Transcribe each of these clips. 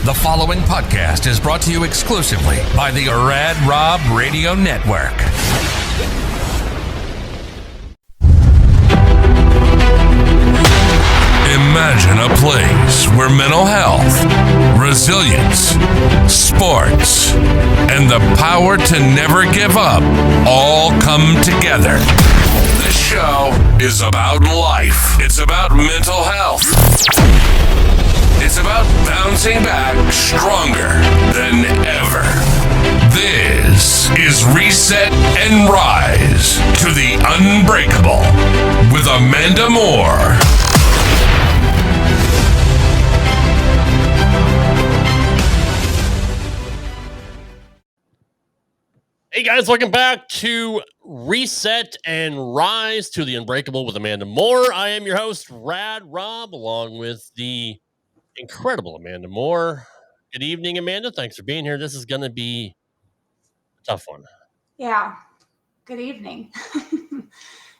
The following podcast is brought to you exclusively by the Rad Rob Radio Network. Imagine a place where mental health, resilience, sports, and the power to never give up all come together. This show is about life. It's about mental health. It's about bouncing back stronger than ever. This is Reset and Rise to the Unbreakable with Amanda Moore. Hey guys, welcome back to Reset and Rise to the Unbreakable with Amanda Moore. I am your host, Rad Rob, along with the incredible Amanda Moore. Good evening, Amanda. Thanks for being here. This is going to be a tough one. Yeah. Good evening.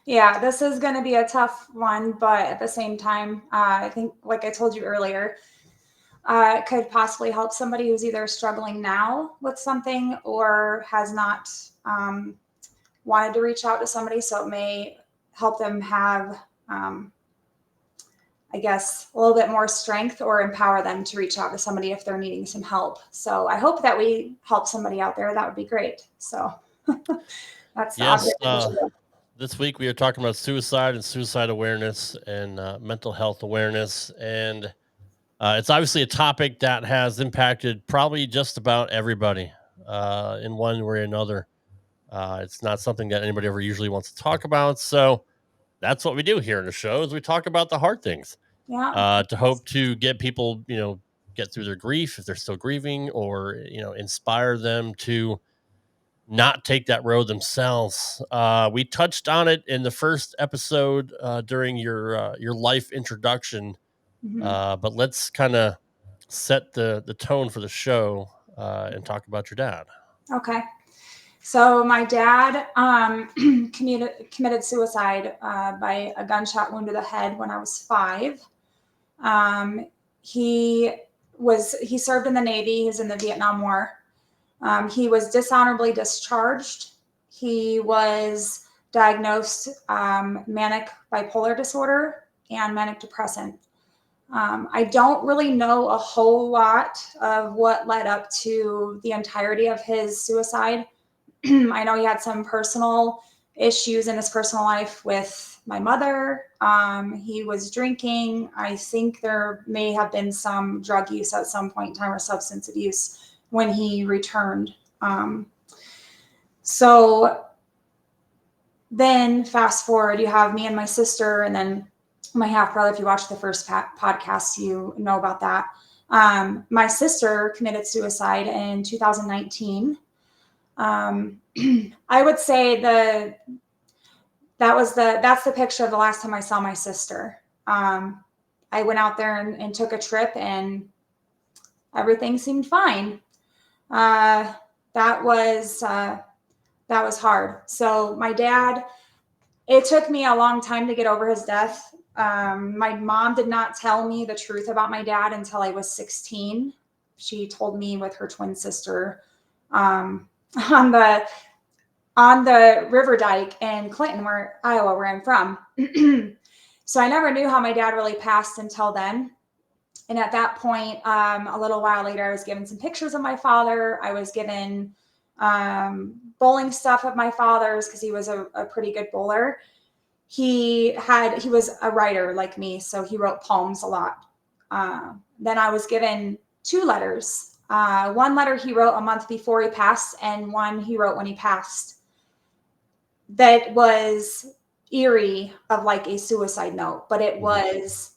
Yeah, this is going to be a tough one, but at the same time, I think, like I told you earlier, it could possibly help somebody who's either struggling now with something or has not wanted to reach out to somebody. So it may help them have, I guess, a little bit more strength or empower them to reach out to somebody if they're needing some help. So I hope that we help somebody out there. That would be great. So that's yes. This week we are talking about suicide and suicide awareness and mental health awareness. And it's obviously a topic that has impacted probably just about everybody in one way or another. It's not something that anybody ever usually wants to talk about. So that's what we do here in the show is we talk about the hard things. Yeah. To hope to get people, get through their grief if they're still grieving, or, inspire them to not take that road themselves. We touched on it in the first episode during your life introduction, but let's kind of set the tone for the show and talk about your dad. Okay. So my dad committed suicide by a gunshot wound to the head when I was 5. He served in the Navy. He was in the Vietnam War. He was dishonorably discharged. He was diagnosed manic bipolar disorder and manic depressant. I don't really know a whole lot of what led up to the entirety of his suicide. I know he had some personal issues in his personal life with my mother. He was drinking. I think there may have been some drug use at some point in time or substance abuse when he returned. So then fast forward, you have me and my sister, and then my half brother. If you watch the first podcast, you know about that. My sister committed suicide in 2019. I would say that's the picture of the last time I saw my sister. I went out there and took a trip, and everything seemed fine. That was hard. So my dad, it took me a long time to get over his death. My mom did not tell me the truth about my dad until I was 16. She told me with her twin sister, on the river dike in Clinton, Iowa, where I'm from. So I never knew how my dad really passed until then. And at that point, a little while later, I was given some pictures of my father. I was given bowling stuff of my father's because he was a pretty good bowler. He was a writer like me, so he wrote poems a lot. Then I was given 2 letters. One letter he wrote a month before he passed, and one he wrote when he passed. That was eerie, of like a suicide note, but it was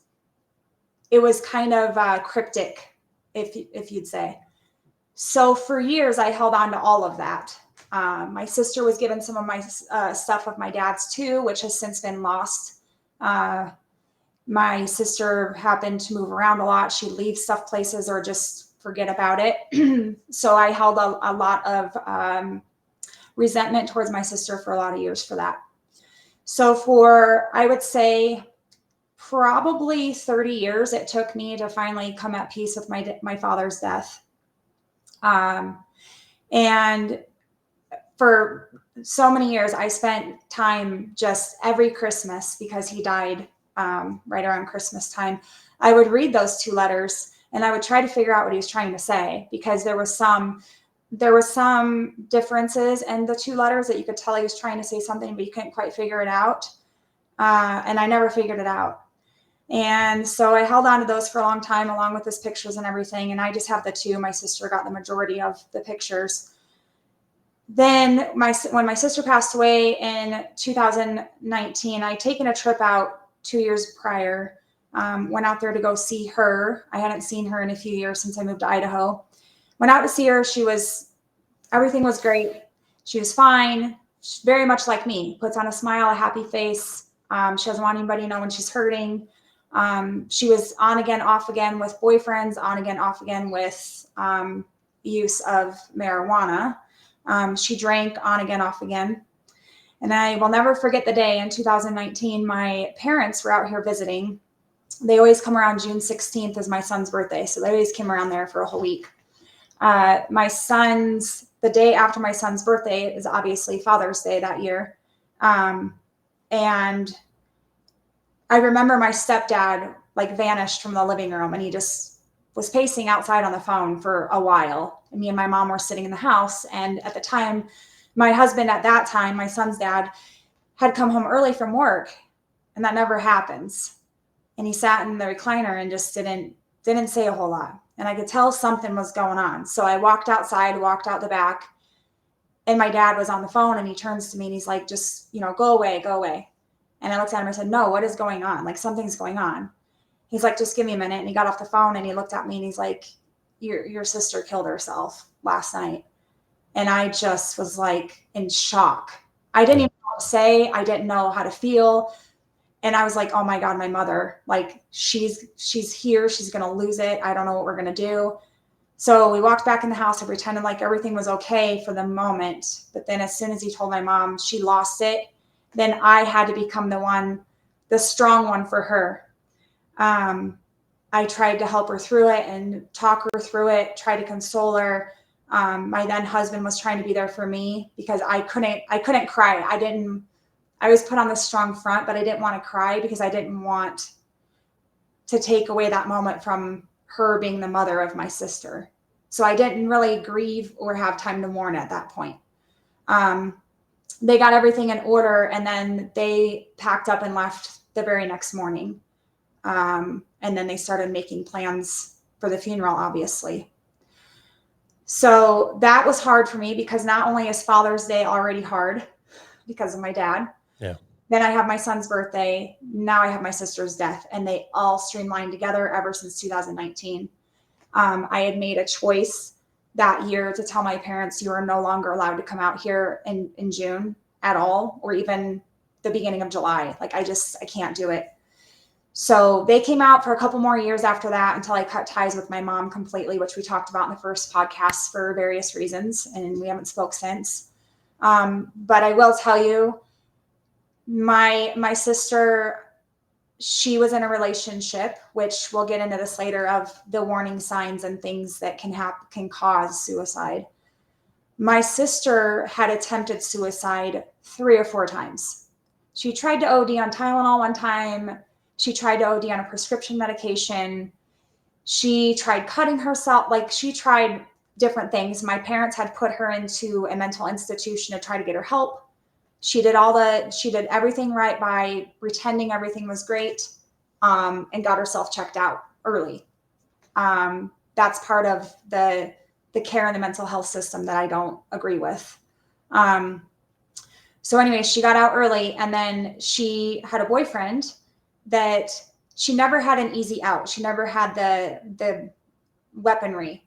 kind of cryptic, if you'd say. So for years, I held on to all of that. My sister was given some of my stuff of my dad's too, which has since been lost. My sister happened to move around a lot. She'd leave stuff places or just forget about it. So I held a lot of resentment towards my sister for a lot of years for that. So I would say probably 30 years it took me to finally come at peace with my father's death. And for so many years, I spent time just every Christmas, because he died right around Christmas time. I would read those 2 letters and I would try to figure out what he was trying to say, because there were some differences in the 2 letters that you could tell he was trying to say something, but you couldn't quite figure it out. And I never figured it out. And so I held on to those for a long time, along with his pictures and everything. And I just have the 2. My sister got the majority of the pictures. Then when my sister passed away in 2019, I'd taken a trip out 2 years prior, went out there to go see her. I hadn't seen her in a few years since I moved to Idaho. Went out to see her. Everything was great. She was fine. She's very much like me, puts on a smile, a happy face. She doesn't want anybody to know when she's hurting. She was on again, off again with boyfriends, on again, off again with use of marijuana. She drank on again, off again. And I will never forget the day in 2019, my parents were out here visiting. They always come around June 16th is my son's birthday. So they always came around there for a whole week. The day after my son's birthday is obviously Father's Day that year. And I remember my stepdad vanished from the living room, and he just was pacing outside on the phone for a while. And me and my mom were sitting in the house. And at the time, my husband at that time, my son's dad, had come home early from work, and that never happens. And he sat in the recliner and just didn't say a whole lot. And I could tell something was going on. So I walked outside, walked out the back, and my dad was on the phone, and he turns to me and he's like, just, go away, go away. And I looked at him and I said, no, what is going on? Something's going on. He's like, just give me a minute. And he got off the phone and he looked at me and he's like, your sister killed herself last night. And I just was in shock. I didn't even know what to say. I didn't know how to feel. And I was like, oh my God, my mother, she's here. She's going to lose it. I don't know what we're going to do. So we walked back in the house and pretended like everything was okay for the moment. But then as soon as he told my mom she lost it, then I had to become the strong one for her. I tried to help her through it and talk her through it, try to console her. My then husband was trying to be there for me because I couldn't cry. I was put on this strong front, but I didn't want to cry because I didn't want to take away that moment from her being the mother of my sister. So I didn't really grieve or have time to mourn at that point. They got everything in order, and then they packed up and left the very next morning. And then they started making plans for the funeral, obviously. So that was hard for me because not only is Father's Day already hard because of my dad. Yeah. Then I have my son's birthday. Now I have my sister's death, and they all streamlined together ever since 2019. I had made a choice that year to tell my parents, you are no longer allowed to come out here in June at all, or even the beginning of July. I can't do it. So they came out for a couple more years after that until I cut ties with my mom completely, which we talked about in the first podcast for various reasons, and we haven't spoke since. But I will tell you, my sister, she was in a relationship, which we'll get into this later, of the warning signs and things that can cause suicide. My sister had attempted suicide 3 or 4 times. She tried to OD on Tylenol one time. She tried to OD on a prescription medication. She tried cutting herself. She tried different things. My parents had put her into a mental institution to try to get her help. She did everything right by pretending everything was great, and got herself checked out early. That's part of the care in the mental health system that I don't agree with. So anyway, she got out early, and then she had a boyfriend that she never had an easy out. She never had the weaponry,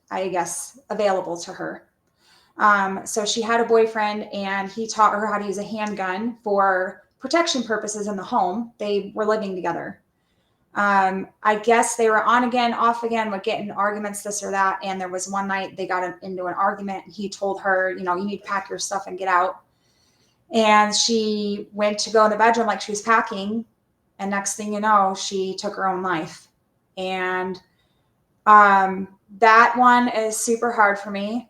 I guess, available to her. So she had a boyfriend, and he taught her how to use a handgun for protection purposes in the home. They were living together. I guess they were on again, off again, would get in arguments, this or that. And there was one night they got into an argument, and he told her, you need to pack your stuff and get out. And she went to go in the bedroom like she was packing, And next thing you know, she took her own life. And that one is super hard for me.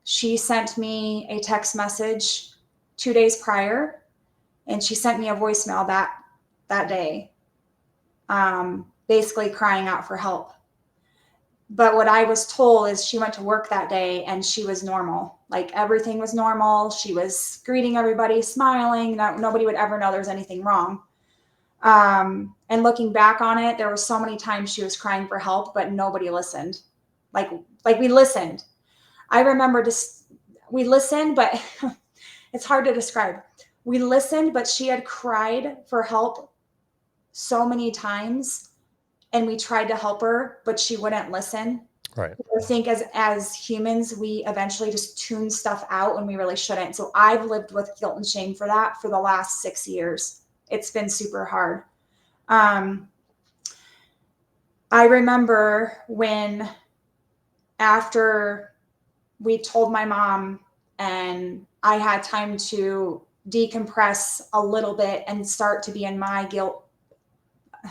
She sent me a text message 2 days prior, and she sent me a voicemail that day, basically crying out for help. But what I was told is she went to work that day and she was normal. Like everything was normal. She was greeting everybody, smiling. Nobody would ever know there was anything wrong. And looking back on it, there were so many times she was crying for help, but nobody listened. Like we listened. I remember we listened, but it's hard to describe. We listened, but she had cried for help so many times, and we tried to help her, but she wouldn't listen. Right. I think as humans, we eventually just tune stuff out when we really shouldn't. So I've lived with guilt and shame for that for the last 6 years. It's been super hard. I remember when, after we told my mom and I had time to decompress a little bit and start to be in my guilt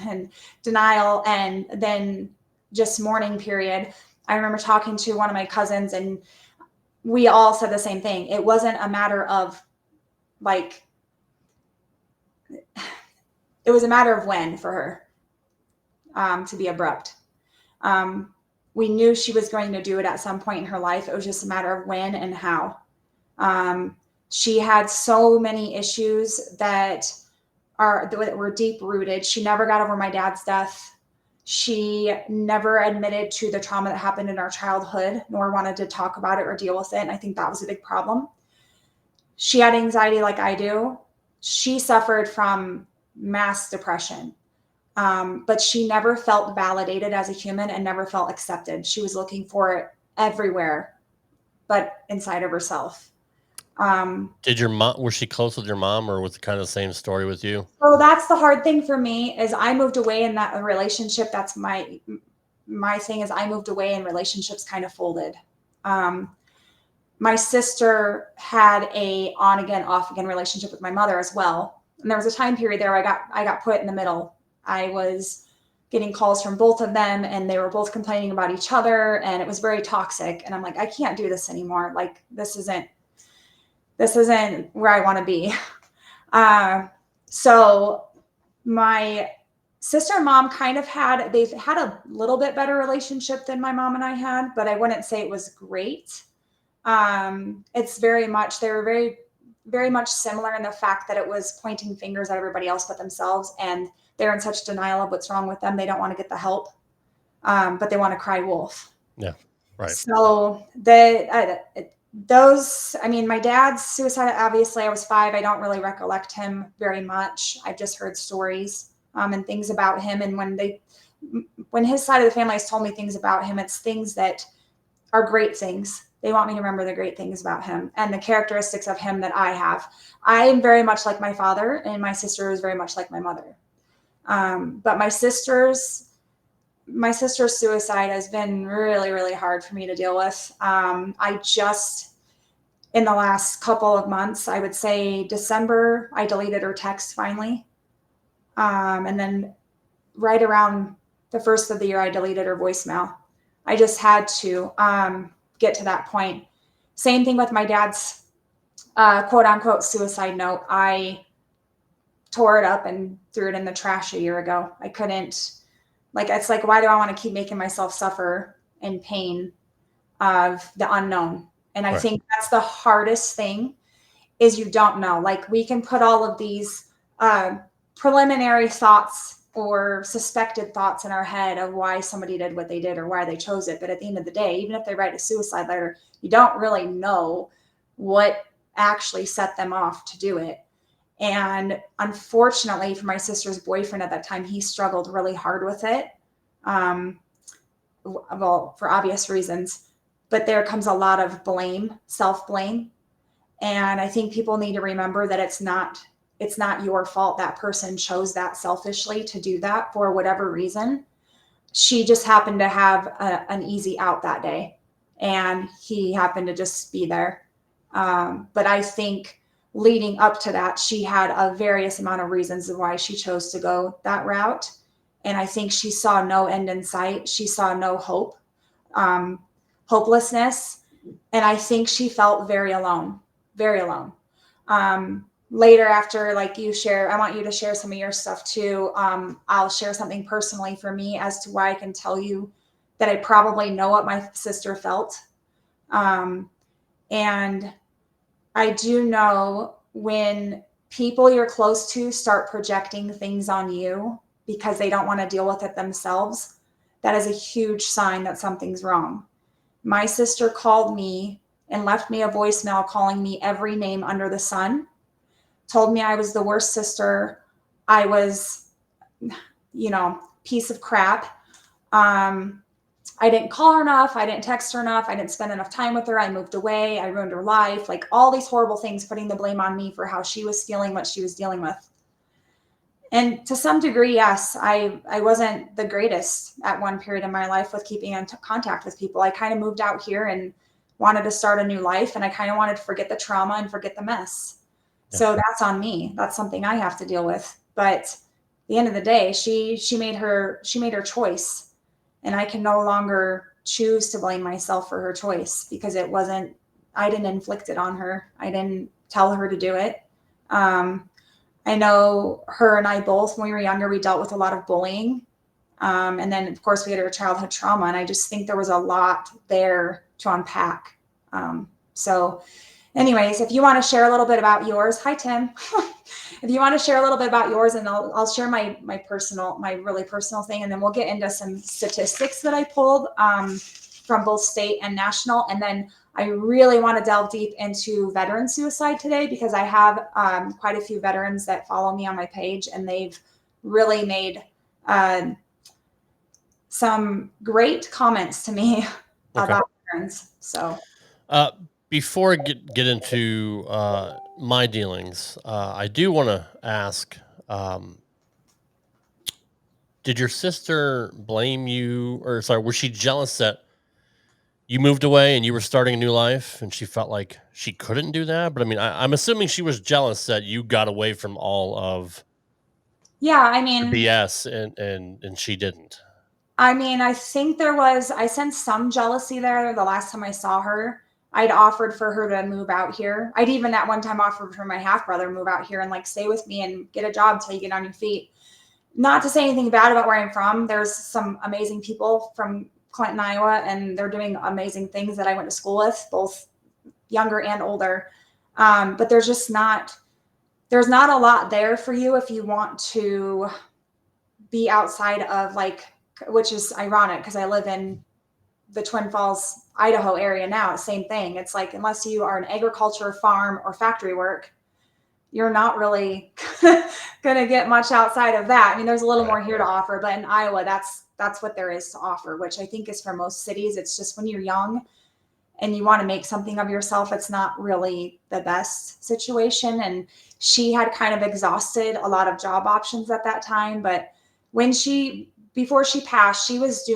and denial and then just mourning period, I remember talking to one of my cousins and we all said the same thing. It wasn't a matter of like, it was a matter of when for her, to be abrupt. We knew she was going to do it at some point in her life. It was just a matter of when and how. She had so many issues that were deep rooted. She never got over my dad's death. She never admitted to the trauma that happened in our childhood, nor wanted to talk about it or deal with it. And I think that was a big problem. She had anxiety like I do. She suffered from mass depression. But she never felt validated as a human and never felt accepted. She was looking for it everywhere, but inside of herself. Did your mom, was she close with your mom, or was it kind of the same story with you? So that's the hard thing for me is I moved away in that relationship. That's my thing is I moved away and relationships kind of folded. My sister had a on again, off again relationship with my mother as well. And there was a time period there where I got put in the middle. I was getting calls from both of them and they were both complaining about each other and it was very toxic. And I'm like, I can't do this anymore. Like, this isn't where I want to be. So my sister and mom they've had a little bit better relationship than my mom and I had, but I wouldn't say it was great. It's they were very, very much similar in the fact that it was pointing fingers at everybody else but themselves. And they're in such denial of what's wrong with them. They don't want to get the help, but they want to cry wolf. Yeah. Right. So my dad's suicide, obviously I was 5. I don't really recollect him very much. I've just heard stories, and things about him. And when his side of the family has told me things about him, it's things that are great things. They want me to remember the great things about him and the characteristics of him that I have. I am very much like my father and my sister is very much like my mother. But my sister's suicide has been really, really hard for me to deal with. I just, in the last couple of months, I would say December, I deleted her text finally. And then right around the first of the year, I deleted her voicemail. I just had to get to that point. Same thing with my dad's quote unquote suicide note. I tore it up and threw it in the trash a year ago. I couldn't, it's like, why do I want to keep making myself suffer in pain of the unknown? And I think that's the hardest thing is you don't know. Like we can put all of these preliminary thoughts or suspected thoughts in our head of why somebody did what they did or why they chose it. But at the end of the day, even if they write a suicide letter, you don't really know what actually set them off to do it. And unfortunately for my sister's boyfriend at that time, he struggled really hard with it. Well, for obvious reasons, but there comes a lot of blame, self-blame. And I think people need to remember that it's not your fault. That person chose that selfishly to do that for whatever reason. She just happened to have an easy out that day and he happened to just be there. But I think leading up to that, she had a various amount of reasons of why she chose to go that route. And I think she saw no end in sight. She saw no hope, hopelessness. And I think she felt very alone, very alone. Later, after like you share, I want you to share some of your stuff too. I'll share something personally for me as to why I can tell you that I probably know what my sister felt. And I do know when people you're close to start projecting things on you because they don't want to deal with it themselves, that is a huge sign that something's wrong. My sister called me and left me a voicemail calling me every name under the sun, told me I was the worst sister. I was, piece of crap. I didn't call her enough. I didn't text her enough. I didn't spend enough time with her. I moved away. I ruined her life. Like all these horrible things, putting the blame on me for how she was feeling, what she was dealing with. And to some degree, yes, I wasn't the greatest at one period in my life with keeping in contact with people. I kind of moved out here and wanted to start a new life. And I kind of wanted to forget the trauma and forget the mess. Yeah. So that's on me. That's something I have to deal with. But at the end of the day, she made her choice. And I can no longer choose to blame myself for her choice because I didn't inflict it on her. I didn't tell her to do it. I know her and I both, when we were younger, we dealt with a lot of bullying. And then of course we had our childhood trauma. And I just think there was a lot there to unpack. So anyways, if you want to share a little bit about yours, hi, Tim. If you want to share a little bit about yours, and I'll share my really personal thing, and then we'll get into some statistics that I pulled from both state and national. And then I really want to delve deep into veteran suicide today because I have quite a few veterans that follow me on my page, and they've really made some great comments to me about veterans. So. Before I get into my dealings, I do want to ask, did your sister blame you, or sorry, was she jealous that you moved away and you were starting a new life and she felt like she couldn't do that? But I mean, I'm assuming she was jealous that you got away from all of the BS and she didn't. I mean, I think I sensed some jealousy there the last time I saw her. I'd offered for her to move out here. I'd even at one time offered for my half brother to move out here and like stay with me and get a job till you get on your feet. Not to say anything bad about where I'm from. There's some amazing people from Clinton, Iowa, and they're doing amazing things that I went to school with, both younger and older. But there's not a lot there for you if you want to be outside of which is ironic because I live in the Twin Falls, Idaho area now. Same thing. It's like, unless you are an agriculture, farm, or factory work, you're not really going to get much outside of that. I mean, there's a little more here to offer, but in Iowa, that's what there is to offer, which I think is for most cities. It's just when you're young and you want to make something of yourself, it's not really the best situation. And she had kind of exhausted a lot of job options at that time. But before she passed, she was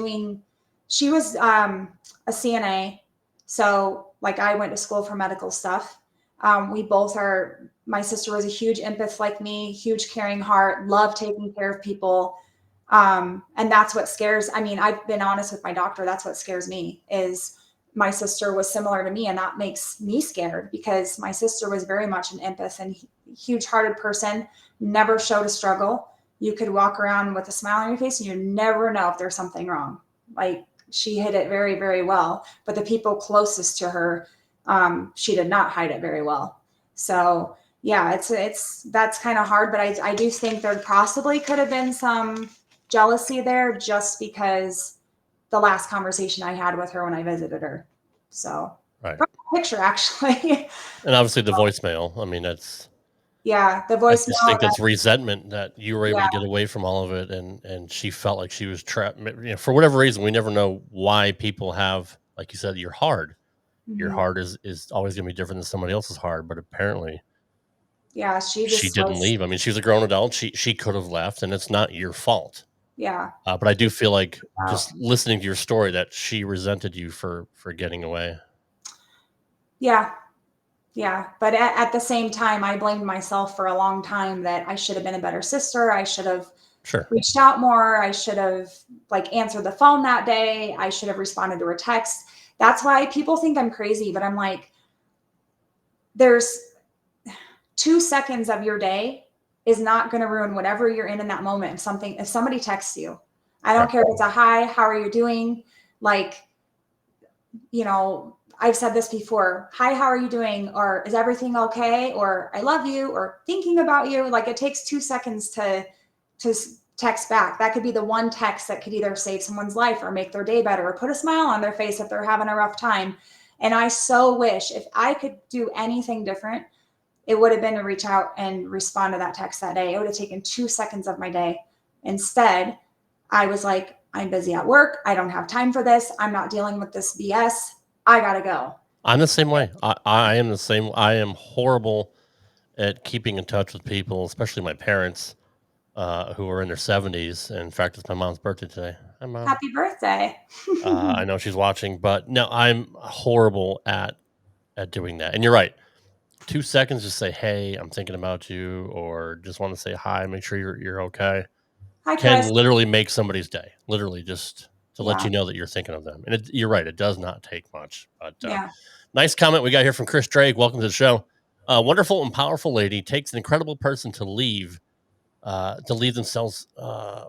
a CNA. So like I went to school for medical stuff. My sister was a huge empath like me, huge caring heart, loved taking care of people. And that's what scares. I mean, I've been honest with my doctor. That's what scares me is my sister was similar to me. And that makes me scared because my sister was very much an empath and huge hearted person, never showed a struggle. You could walk around with a smile on your face and you never know if there's something wrong. Like she hid it very, very well, but the people closest to her, she did not hide it very well. So yeah, that's kind of hard, but I do think there possibly could have been some jealousy there just because the last conversation I had with her when I visited her. So right. Picture actually. And obviously the voicemail. I mean, that's. Yeah, the voicemail. I just think that's resentment that you were able to get away from all of it, and she felt like she was trapped. For whatever reason, we never know why people have, like you said, your heart. Mm-hmm. Your heart is always going to be different than somebody else's heart, but apparently, yeah, she didn't leave. I mean, she was a grown adult. She could have left, and it's not your fault. Yeah, but I do feel like just listening to your story that she resented you for getting away. Yeah. Yeah. But at the same time, I blamed myself for a long time that I should have been a better sister. I should have Sure. reached out more. I should have like answered the phone that day. I should have responded to her text. That's why people think I'm crazy, but I'm like, there's 2 seconds of your day is not going to ruin whatever you're in that moment. If somebody texts you, I don't Right. care if it's a hi, how are you doing? Like, I've said this before. Hi, how are you doing? Or is everything okay? Or I love you, or thinking about you. Like, it takes 2 seconds to text back. That could be the one text that could either save someone's life or make their day better or put a smile on their face if they're having a rough time. And I so wish if I could do anything different, it would have been to reach out and respond to that text that day. It would have taken 2 seconds of my day. Instead, I was like, I'm busy at work. I don't have time for this. I'm not dealing with this BS. I got to go. I'm the same way. I am the same. I am horrible at keeping in touch with people, especially my parents, who are in their 70s. And in fact, it's my mom's birthday today. Hi, Mom. Happy birthday. I know she's watching, but no, I'm horrible at doing that. And you're right. 2 seconds, just say, "Hey, I'm thinking about you," or just want to say hi, make sure you're okay. Hi, Can Chris. literally make somebody's day. Literally, just to let Yeah. you know that you're thinking of them. And you're right; it does not take much. But Yeah. nice comment we got here from Chris Drake. Welcome to the show. A wonderful and powerful lady takes an incredible person to leave themselves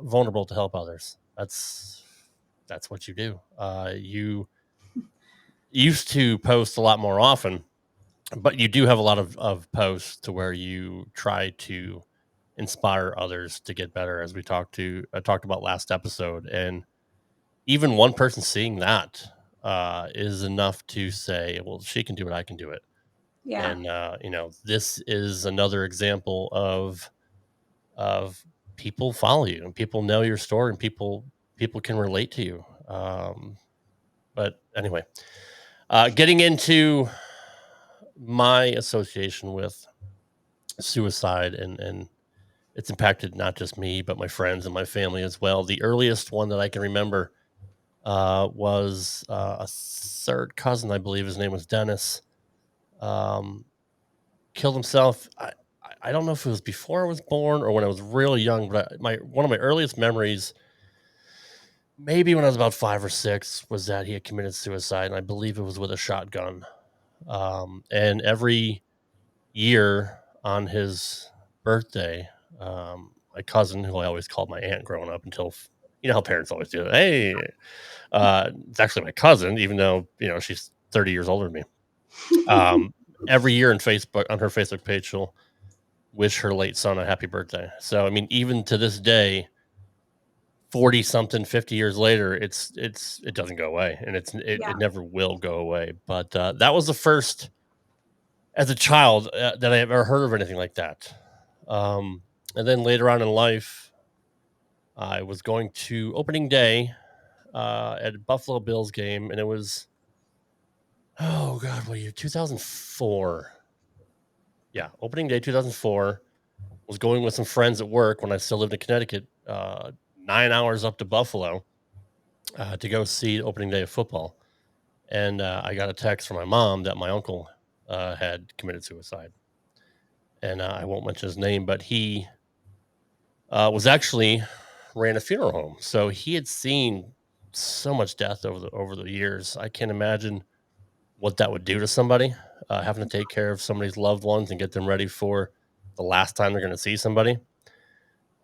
vulnerable to help others. That's what you do. You used to post a lot more often, but you do have a lot of posts to where you try to inspire others to get better, as we talked about last episode. And even one person seeing that is enough to say, well, she can do it, I can do it. Yeah. And this is another example of people follow you and people know your story and people can relate to you. But anyway, getting into my association with suicide, and it's impacted not just me but my friends and my family as well. The earliest one that I can remember was a third cousin, I believe his name was Dennis. um, Killed himself. I don't know if it was before I was born or when I was really young, but one of my earliest memories, maybe when I was about 5 or 6, was that he had committed suicide, and I believe it was with a shotgun. And every year on his birthday, my cousin, who I always called my aunt growing up until, you know how parents always do, hey, it's actually my cousin, even though, she's 30 years older than me. Every year on her Facebook page, she'll wish her late son a happy birthday. So, I mean, even to this day, 40 something, 50 years later, it doesn't go away, and Yeah. it never will go away. But that was the first as a child that I ever heard of anything like that. And then later on in life, I was going to opening day at a Buffalo Bills game, and it was, oh God, what year? 2004. Yeah, opening day 2004. Was going with some friends at work when I still lived in Connecticut, 9 hours up to Buffalo to go see opening day of football. And I got a text from my mom that my uncle had committed suicide. And I won't mention his name, but he was actually ran a funeral home. So he had seen so much death over the years. I can't imagine what that would do to somebody, having to take care of somebody's loved ones and get them ready for the last time they're going to see somebody.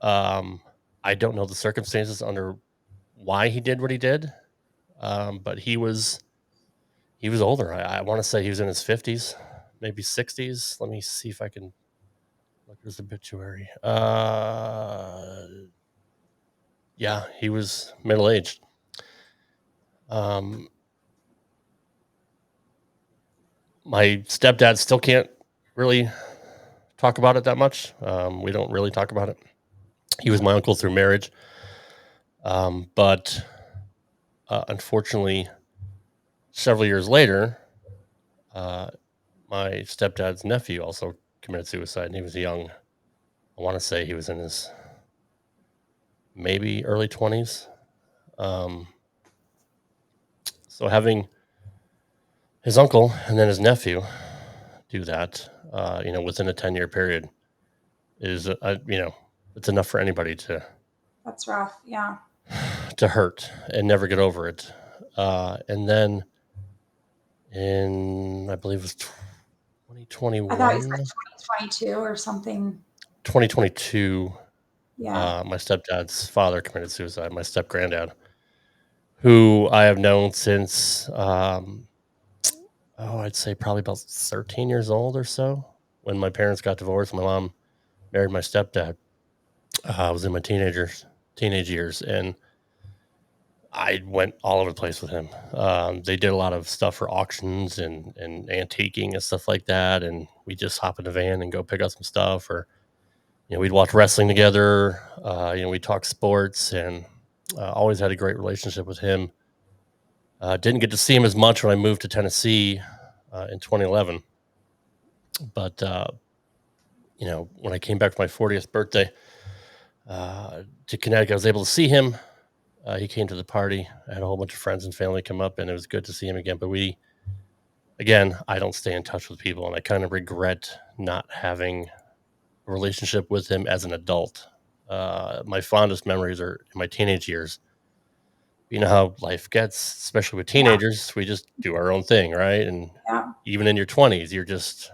I don't know the circumstances under why he did what he did, but he was older. I want to say he was in his 50s, maybe 60s. Let me see if I can look at his obituary. Yeah, he was middle aged. My stepdad still can't really talk about it that much. We don't really talk about it. He was my uncle through marriage, but unfortunately, several years later, uh, my stepdad's nephew also committed suicide, and he was young. I want to say he was in his maybe early 20s. So having his uncle and then his nephew do that, within a 10-year period is, it's enough for anybody That's rough. Yeah. to hurt and never get over it. And then I believe it was I thought you 2021, said 2022 or something. 2022, Yeah. my stepdad's father committed suicide, my step granddad, who I have known since, I'd say probably about 13 years old or so. When my parents got divorced, my mom married my stepdad. I was in my teenage years, and I went all over the place with him. They did a lot of stuff for auctions and antiquing and stuff like that, and we just hop in the van and go pick up some stuff, or we'd watch wrestling together. We'd talk sports, and always had a great relationship with him. Didn't get to see him as much when I moved to Tennessee in 2011, but when I came back for my 40th birthday to Connecticut, I was able to see him. He came to the party. I had a whole bunch of friends and family come up, and it was good to see him again. But I don't stay in touch with people, and I kind of regret not having a relationship with him as an adult. My fondest memories are in my teenage years. You know how life gets, especially with Yeah. teenagers. We just do our own thing, right? And Yeah. even in your 20s, you're just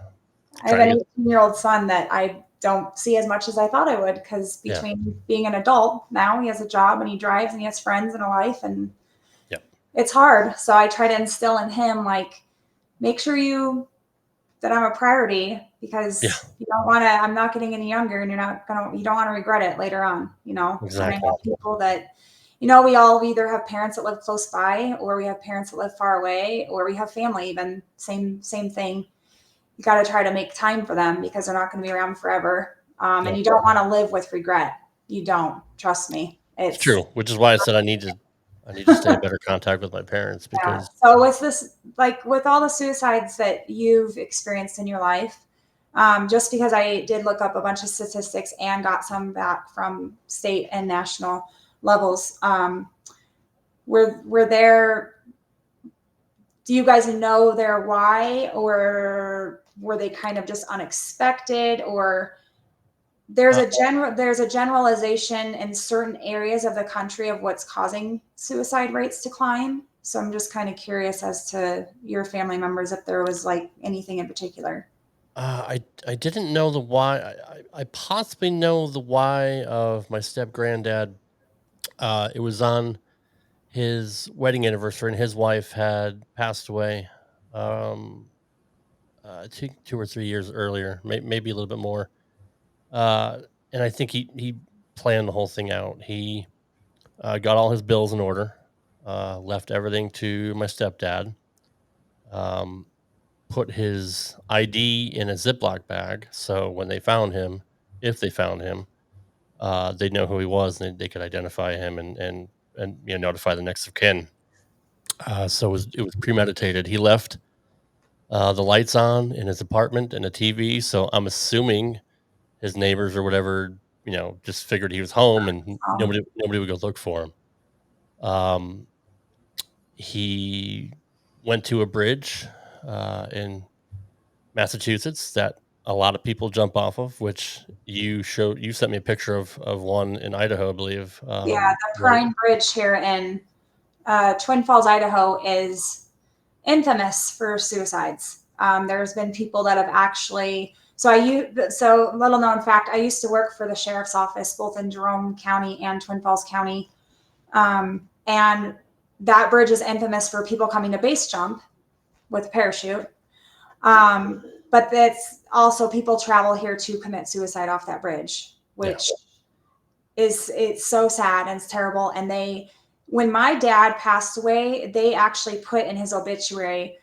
I have trying an to get 18-year-old son that I don't see as much as I thought I would, because yeah, between being an adult now, he has a job and he drives and he has friends and a life, and yep, it's hard. So I try to instill in him, like, make sure that I'm a priority, yeah, because you don't want to, I'm not getting any younger, and you don't want to regret it later on, And I exactly. know people that, we all either have parents that live close by, or we have parents that live far away, or we have family, even same thing. You got to try to make time for them, because they're not going to be around forever. And Yep. you don't want to live with regret. You don't, trust me. It's true, which is why I said I need to stay in better contact with my parents Yeah. because So with this, like with all the suicides that you've experienced in your life, just because I did look up a bunch of statistics and got some back from state and national levels, were there, do you guys know their why, or were they kind of just unexpected, or there's uh, a generalization in certain areas of the country of what's causing suicide rates to climb. So I'm just kind of curious as to your family members, if there was like anything in particular. I didn't know the why. I possibly know the why of my step granddad. It was on his wedding anniversary, and his wife had passed away. Um, I think 2 or 3 years earlier, maybe a little bit more. Uh, and I think he planned the whole thing out. He got all his bills in order, left everything to my stepdad. Um, Put his ID in a Ziploc bag, so when they found him, if they found him, they'd know who he was, and they could identify him and notify the next of kin. So it was premeditated. He left the lights on in his apartment and a TV. So I'm assuming his neighbors or whatever, just figured he was home, and Um, nobody would go look for him. Um, he went to a bridge in Massachusetts that a lot of people jump off of, which you sent me a picture of one in Idaho, I believe. yeah, the Right. Pine Bridge here in Twin Falls, Idaho, is infamous for suicides. There's been people that have actually. So little known fact, I used to work for the sheriff's office both in Jerome County and Twin Falls County, and that bridge is infamous for people coming to base jump with a parachute. But that's also, people travel here to commit suicide off that bridge, Yeah. which it's so sad and it's terrible. And when my dad passed away, they actually put in his obituary,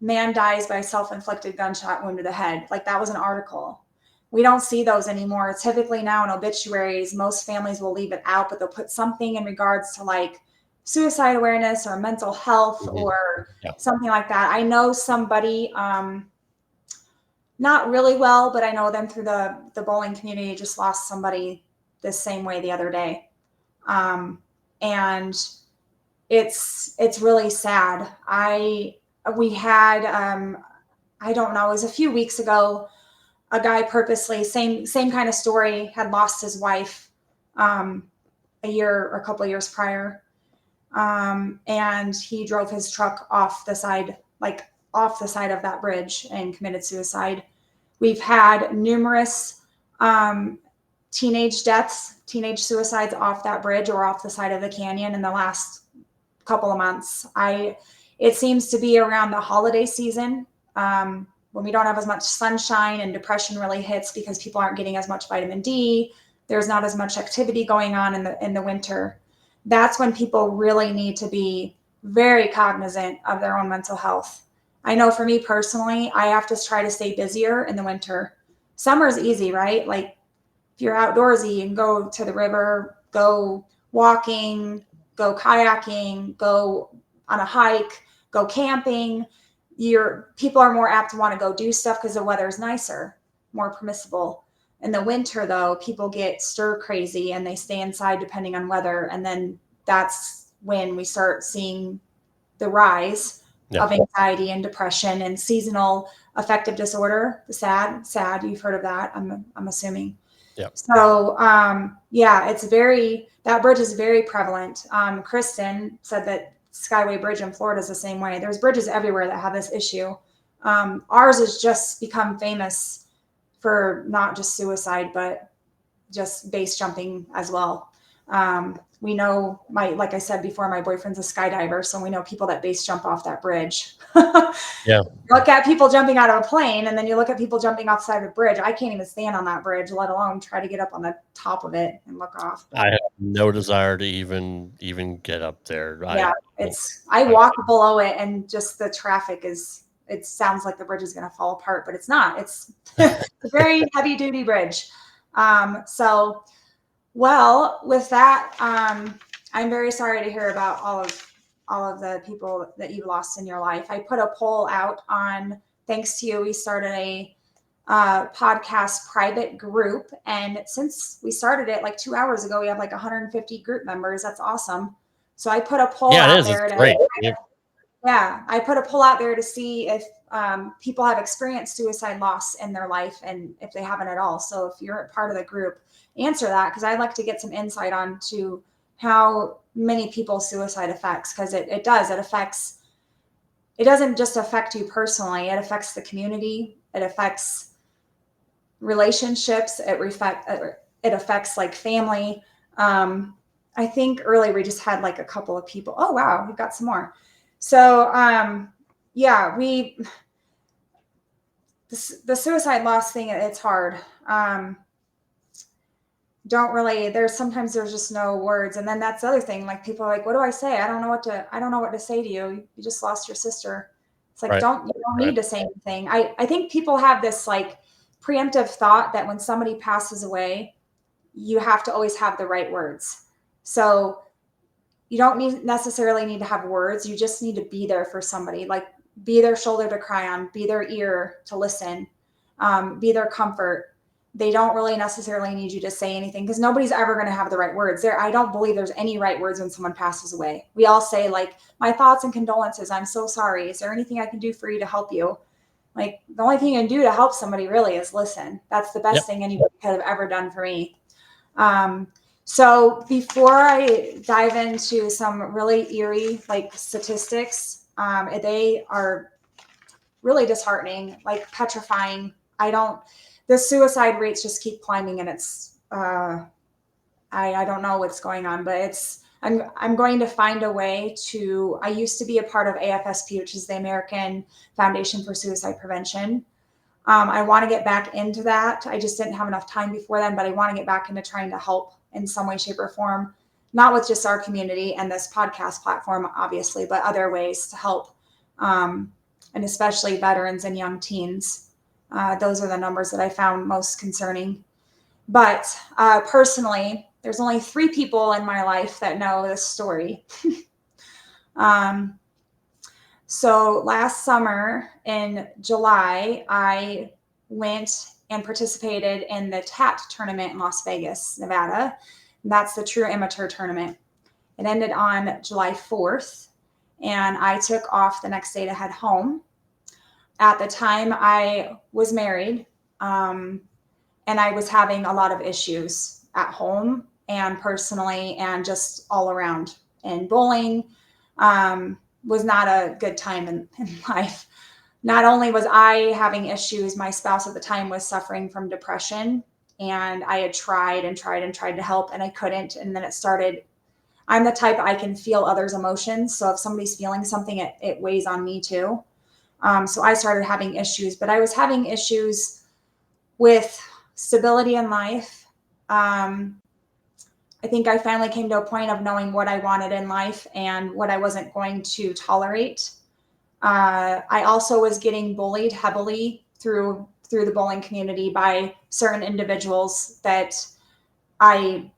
"Man dies by self-inflicted gunshot wound to the head." Like, that was an article. We don't see those anymore. Typically now in obituaries, most families will leave it out, but they'll put something in regards to like suicide awareness or mental health Mhm. or Yeah. something like that. I know somebody, not really well, but I know them through the bowling community, just lost somebody the same way the other day. And it's really sad. We had I don't know, it was a few weeks ago, a guy purposely, same kind of story, had lost his wife a couple of years prior. And he drove his truck off the side of that bridge and committed suicide. We've had numerous teenage suicides off that bridge or off the side of the canyon in the last couple of months. It seems to be around the holiday season, when we don't have as much sunshine and depression really hits because people aren't getting as much vitamin D. There's not as much activity going on in the winter. That's when people really need to be very cognizant of their own mental health. I know for me personally, I have to try to stay busier in the winter. Summer's easy, right? Like if you're outdoorsy, you can go to the river, go walking, go kayaking, go on a hike, go camping. People are more apt to want to go do stuff because the weather is nicer, more permissible. In the winter, though, people get stir crazy and they stay inside depending on weather. And then that's when we start seeing the rise of anxiety and depression and seasonal affective disorder. The SAD, you've heard of that, I'm assuming. Yeah. So, that bridge is very prevalent. Kristen said that Skyway Bridge in Florida is the same way. There's bridges everywhere that have this issue. Ours has just become famous for not just suicide, but just base jumping as well. We know like I said before, my boyfriend's a skydiver. So we know people that base jump off that bridge. Yeah. Look at people jumping out of a plane, and then you look at people jumping off the side of a bridge. I can't even stand on that bridge, let alone try to get up on the top of it and look off. I have no desire to even get up there. Yeah, I walk below it, and just the traffic it sounds like the bridge is going to fall apart, but it's not. It's a very heavy duty bridge. With that, I'm very sorry to hear about all of the people that you lost in your life. I put a poll out thanks to you, we started a podcast private group. And since we started it like 2 hours ago, we have like 150 group members. That's awesome. So I put a poll out there. It's great. I put a poll out there to see if people have experienced suicide loss in their life and if they haven't at all. So if you're part of the group, answer that, because I'd like to get some insight on to how many people suicide affects, because it doesn't just affect you personally. It affects the community. It affects relationships. It affects like family. I think earlier we just had like a couple of people. Oh, wow. We've got some more. So, the suicide loss thing, it's hard. Sometimes there's just no words. And then that's the other thing. Like people are like, what do I say? I don't know what to say to you. You just lost your sister. It's like, you don't need to say anything. I think people have this like preemptive thought that when somebody passes away, you have to always have the right words. So you don't necessarily need to have words. You just need to be there for somebody, like be their shoulder to cry on, be their ear to listen, be their comfort. They don't really necessarily need you to say anything, because nobody's ever going to have the right words. I don't believe there's any right words when someone passes away. We all say like, my thoughts and condolences. I'm so sorry. Is there anything I can do for you to help you? Like the only thing you can do to help somebody really is listen. That's the best thing anybody could have ever done for me. So before I dive into some really eerie like statistics, they are really disheartening, like petrifying. The suicide rates just keep climbing, and it's I don't know what's going on, but I'm going to find a way to. I used to be a part of AFSP, which is the American Foundation for Suicide Prevention. I want to get back into that. I just didn't have enough time before then, but I want to get back into trying to help in some way, shape, or form, not with just our community and this podcast platform, obviously, but other ways to help, and especially veterans and young teens. Those are the numbers that I found most concerning. But personally, there's only 3 people in my life that know this story. So last summer in July, I went and participated in the TAT tournament in Las Vegas, Nevada. And that's the True Amateur Tournament. It ended on July 4th, and I took off the next day to head home. at the time I was married, and I was having a lot of issues at home and personally and just all around. And bowling was not a good time in life. Not only was I having issues, my spouse at the time was suffering from depression, and I had tried and tried and tried to help, and I couldn't. And then it started. I'm the type, I can feel others' emotions. So if somebody's feeling something, it weighs on me too. So I started having issues, but I was having issues with stability in life. I think I finally came to a point of knowing what I wanted in life and what I wasn't going to tolerate. I also was getting bullied heavily through the bowling community by certain individuals that I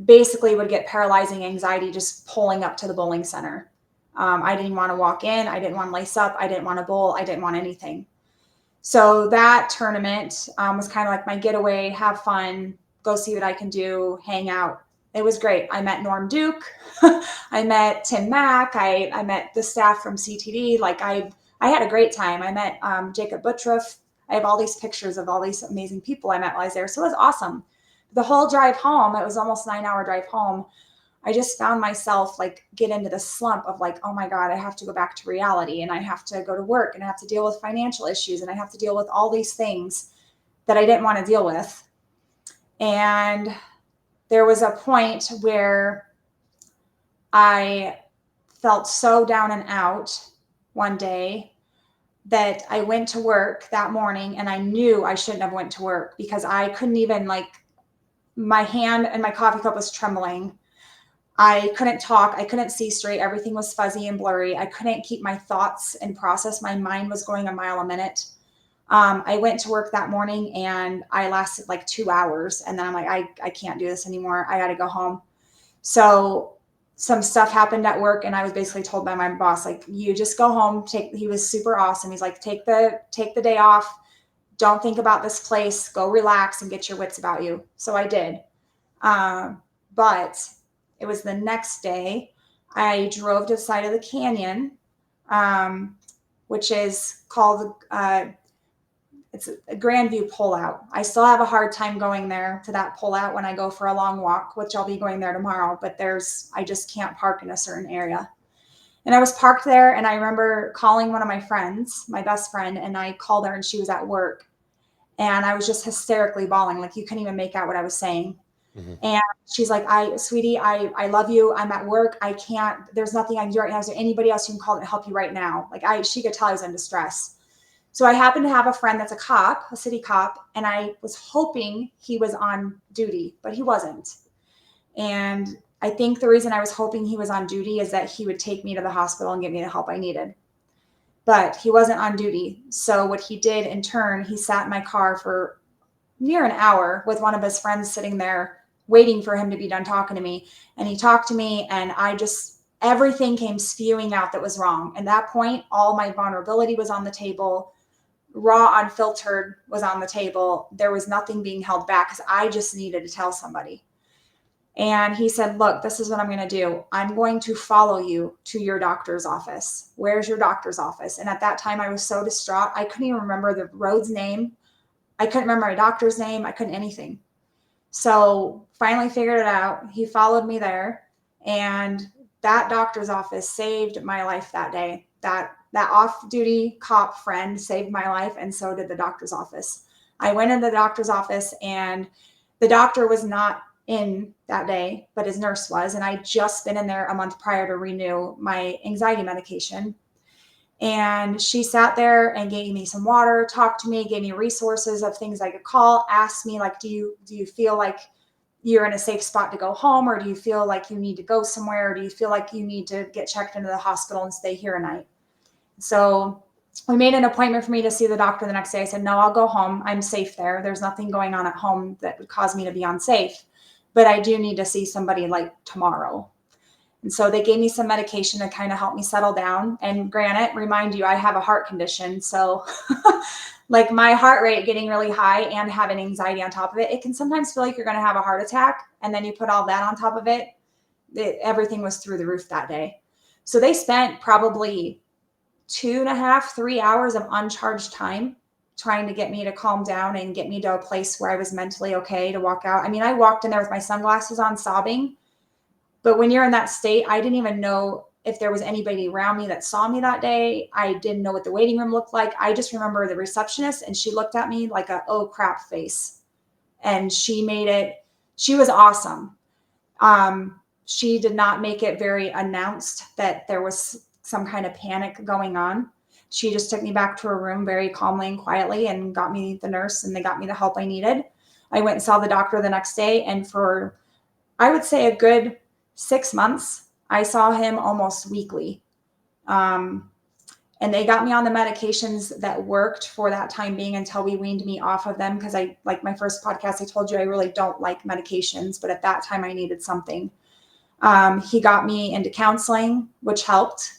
basically would get paralyzing anxiety just pulling up to the bowling center. I didn't want to walk in. I didn't want to lace up. I didn't want to bowl. I didn't want anything. So that tournament was kind of like my getaway, have fun, go see what I can do, hang out. It was great. I met Norm Duke. I met Tim Mack. I met the staff from CTD. Like I had a great time. I met Jacob Buttriff. I have all these pictures of all these amazing people I met while I was there. So it was awesome. The whole drive home, it was almost 9-hour drive home. I just found myself like get into the slump of like, oh my God, I have to go back to reality, and I have to go to work, and I have to deal with financial issues, and I have to deal with all these things that I didn't want to deal with. And there was a point where I felt so down and out one day that I went to work that morning, and I knew I shouldn't have went to work because I couldn't even, like, my hand and my coffee cup was trembling. I couldn't talk. I couldn't see straight. Everything was fuzzy and blurry. I couldn't keep my thoughts in process. My mind was going a mile a minute. I went to work that morning and I lasted like 2 hours. And then I'm like, I can't do this anymore. I got to go home. So some stuff happened at work, and I was basically told by my boss, like, you just go home. He was super awesome. He's like, take the day off. Don't think about this place. Go relax and get your wits about you. So I did. But it was the next day. I drove to the side of the canyon, which is called, it's a Grandview pullout. I still have a hard time going there to that pullout when I go for a long walk, which I'll be going there tomorrow, but I just can't park in a certain area. And I was parked there, and I remember calling one of my friends, my best friend, and I called her and she was at work. And I was just hysterically bawling. Like, you couldn't even make out what I was saying. Mm-hmm. And she's like, sweetie, I love you. I'm at work. I can't, there's nothing I can do right now. Is there anybody else you can call to help you right now? Like she could tell I was in distress. So I happen to have a friend that's a cop, a city cop. And I was hoping he was on duty, but he wasn't. And I think the reason I was hoping he was on duty is that he would take me to the hospital and get me the help I needed. But he wasn't on duty. So what he did in turn, he sat in my car for near an hour with one of his friends sitting there waiting for him to be done talking to me. And he talked to me, and everything came spewing out that was wrong. At that point, all my vulnerability was on the table. Raw, unfiltered was on the table. There was nothing being held back because I just needed to tell somebody. And he said, look, this is what I'm going to do. I'm going to follow you to your doctor's office. Where's your doctor's office? And at that time, I was so distraught. I couldn't even remember the road's name. I couldn't remember my doctor's name. I couldn't anything. So finally figured it out. He followed me there. And that doctor's office saved my life that day. That off-duty cop friend saved my life, and so did the doctor's office. I went into the doctor's office, and the doctor was not in that day, but his nurse was. And I'd just been in there a month prior to renew my anxiety medication. And she sat there and gave me some water, talked to me, gave me resources of things I could call, asked me, like, do you feel like you're in a safe spot to go home? Or do you feel like you need to go somewhere? Or do you feel like you need to get checked into the hospital and stay here a night? So we made an appointment for me to see the doctor the next day. I said, no, I'll go home. I'm safe there. There's nothing going on at home that would cause me to be unsafe. But I do need to see somebody like tomorrow. And so they gave me some medication to kind of help me settle down. And granted, remind you, I have a heart condition. So like my heart rate getting really high and having anxiety on top of it, it can sometimes feel like you're going to have a heart attack. And then you put all that on top of it, everything was through the roof that day. So they spent probably 2.5, 3 hours of uncharged time trying to get me to calm down and get me to a place where I was mentally okay to walk out. I mean, I walked in there with my sunglasses on sobbing, but when you're in that state, I didn't even know if there was anybody around me that saw me that day. I didn't know what the waiting room looked like. I just remember the receptionist, and she looked at me like a, oh crap face. And she was awesome. She did not make it very announced that there was some kind of panic going on. She just took me back to her room very calmly and quietly and got me the nurse, and they got me the help I needed. I went and saw the doctor the next day. And for, I would say, a good 6 months, I saw him almost weekly. And they got me on the medications that worked for that time being until we weaned me off of them. Because I, like my first podcast, I told you I really don't like medications, but at that time I needed something. He got me into counseling, which helped.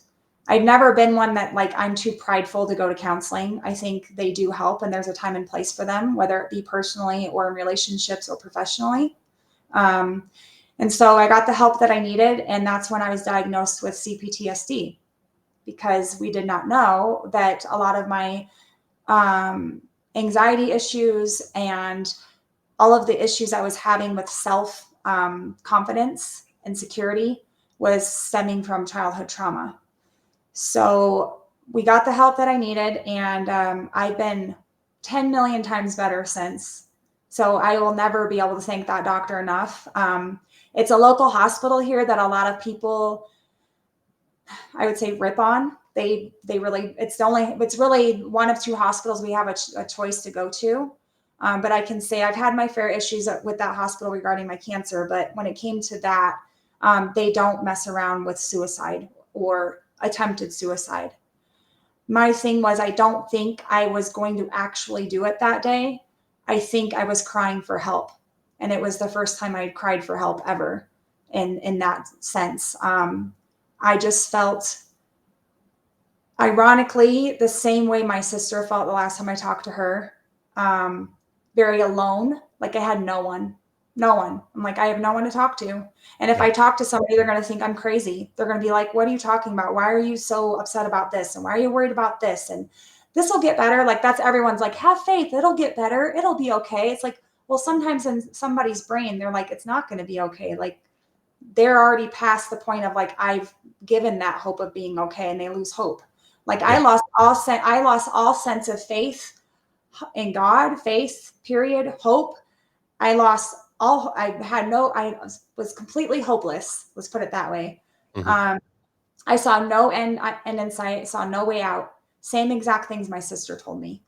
I've never been one that like, I'm too prideful to go to counseling. I think they do help, and there's a time and place for them, whether it be personally or in relationships or professionally. And so I got the help that I needed. And that's when I was diagnosed with CPTSD, because we did not know that a lot of my anxiety issues and all of the issues I was having with self confidence and security was stemming from childhood trauma. So we got the help that I needed, and I've been 10 million times better since. So I will never be able to thank that doctor enough. It's a local hospital here that a lot of people, I would say, rip on. They really, it's really one of two hospitals we have a choice to go to. But I can say I've had my fair issues with that hospital regarding my cancer. But when it came to that, they don't mess around with suicide or attempted suicide. My thing was, I don't think I was going to actually do it that day. I think I was crying for help. And it was the first time I cried for help ever in that sense. I just felt, ironically, the same way my sister felt the last time I talked to her, very alone. Like I had no one. I'm like, I have no one to talk to. And if I talk to somebody, they're going to think I'm crazy. They're going to be like, what are you talking about? Why are you so upset about this? And why are you worried about this? And this will get better. Like that's everyone's like, have faith. It'll get better. It'll be okay. It's like, well, sometimes in somebody's brain, they're like, it's not going to be okay. Like they're already past the point of like, I've given that hope of being okay, and they lose hope. Like I lost all sense of faith in God, faith, period, hope. I was completely hopeless. Let's put it that way. Mm-hmm. I saw no end in sight. I saw no way out. Same exact things my sister told me.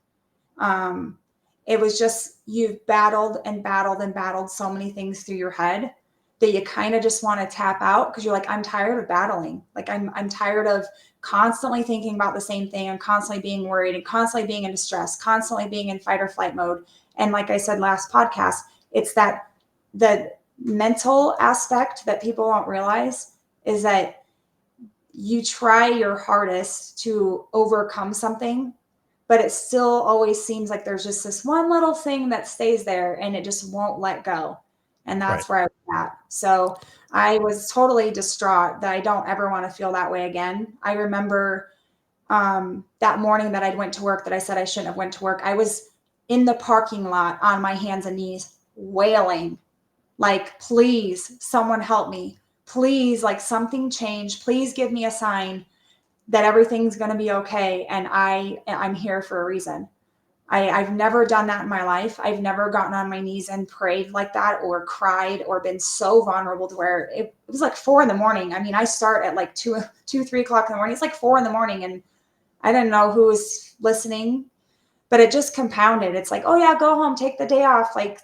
It was just, you've battled and battled and battled so many things through your head that you kind of just want to tap out, because you're like, I'm tired of battling. Like I'm tired of constantly thinking about the same thing and constantly being worried and constantly being in distress, constantly being in fight or flight mode. And like I said last podcast, it's that the mental aspect that people don't realize is that you try your hardest to overcome something, but it still always seems like there's just this one little thing that stays there and it just won't let go. And that's where I was at. So I was totally distraught that I don't ever want to feel that way again. I remember that morning that I went to work, that I said I shouldn't have went to work. I was in the parking lot on my hands and knees, wailing, like, please, someone help me. Please, like something change. Please give me a sign that everything's going to be okay. And I'm here for a reason. I've never done that in my life. I've never gotten on my knees and prayed like that or cried or been so vulnerable to where it was like 4 a.m. I mean, I start at like 2, 3 o'clock in the morning. It's like 4 a.m. and I didn't know who was listening, but it just compounded. It's like, oh yeah, go home, take the day off. Like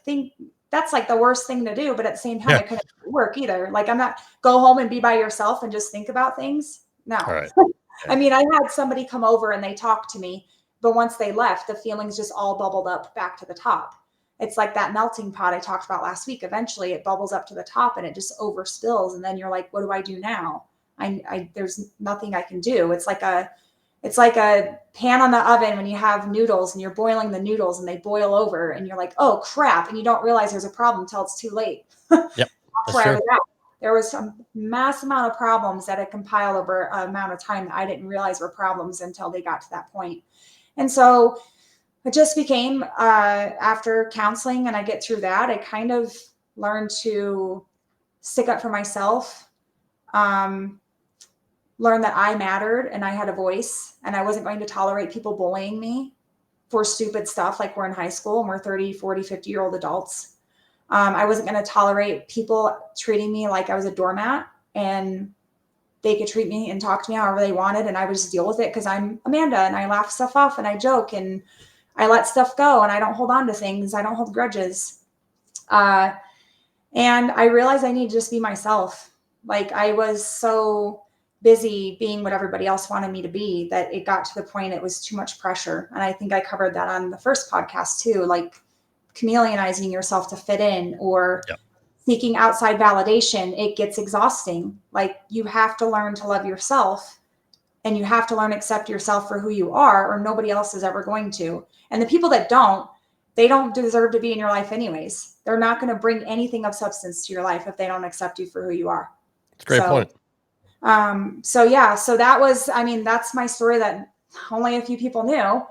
that's like the worst thing to do. But at the same time, I couldn't work either. Like I'm not go home and be by yourself and just think about things. No. Right. I mean, I had somebody come over and they talked to me, but once they left, the feelings just all bubbled up back to the top. It's like that melting pot I talked about last week. Eventually it bubbles up to the top and it just overspills. And then you're like, what do I do now? There's nothing I can do. It's like a pan on the oven when you have noodles and you're boiling the noodles and they boil over and you're like, oh crap. And you don't realize there's a problem until it's too late. Yep. That's where I was at. There was some mass amount of problems that had compiled over an amount of time that I didn't realize were problems until they got to that point. And so it just became, after counseling and I get through that, I kind of learned to stick up for myself, learn that I mattered and I had a voice, and I wasn't going to tolerate people bullying me for stupid stuff like we're in high school and we're 30, 40, 50-year-old adults. I wasn't going to tolerate people treating me like I was a doormat and they could treat me and talk to me however they wanted, and I would just deal with it because I'm Amanda and I laugh stuff off and I joke and I let stuff go and I don't hold on to things. I don't hold grudges. And I realized I need to just be myself. Like, I was so busy being what everybody else wanted me to be that it got to the point it was too much pressure. And I think I covered that on the first podcast too, like chameleonizing yourself to fit in or seeking outside validation. It gets exhausting. Like, you have to learn to love yourself, and you have to learn to accept yourself for who you are, or nobody else is ever going to. And the people that don't, they don't deserve to be in your life anyways. They're not going to bring anything of substance to your life if they don't accept you for who you are. That's a great point. So that was, I mean, that's my story that only a few people knew.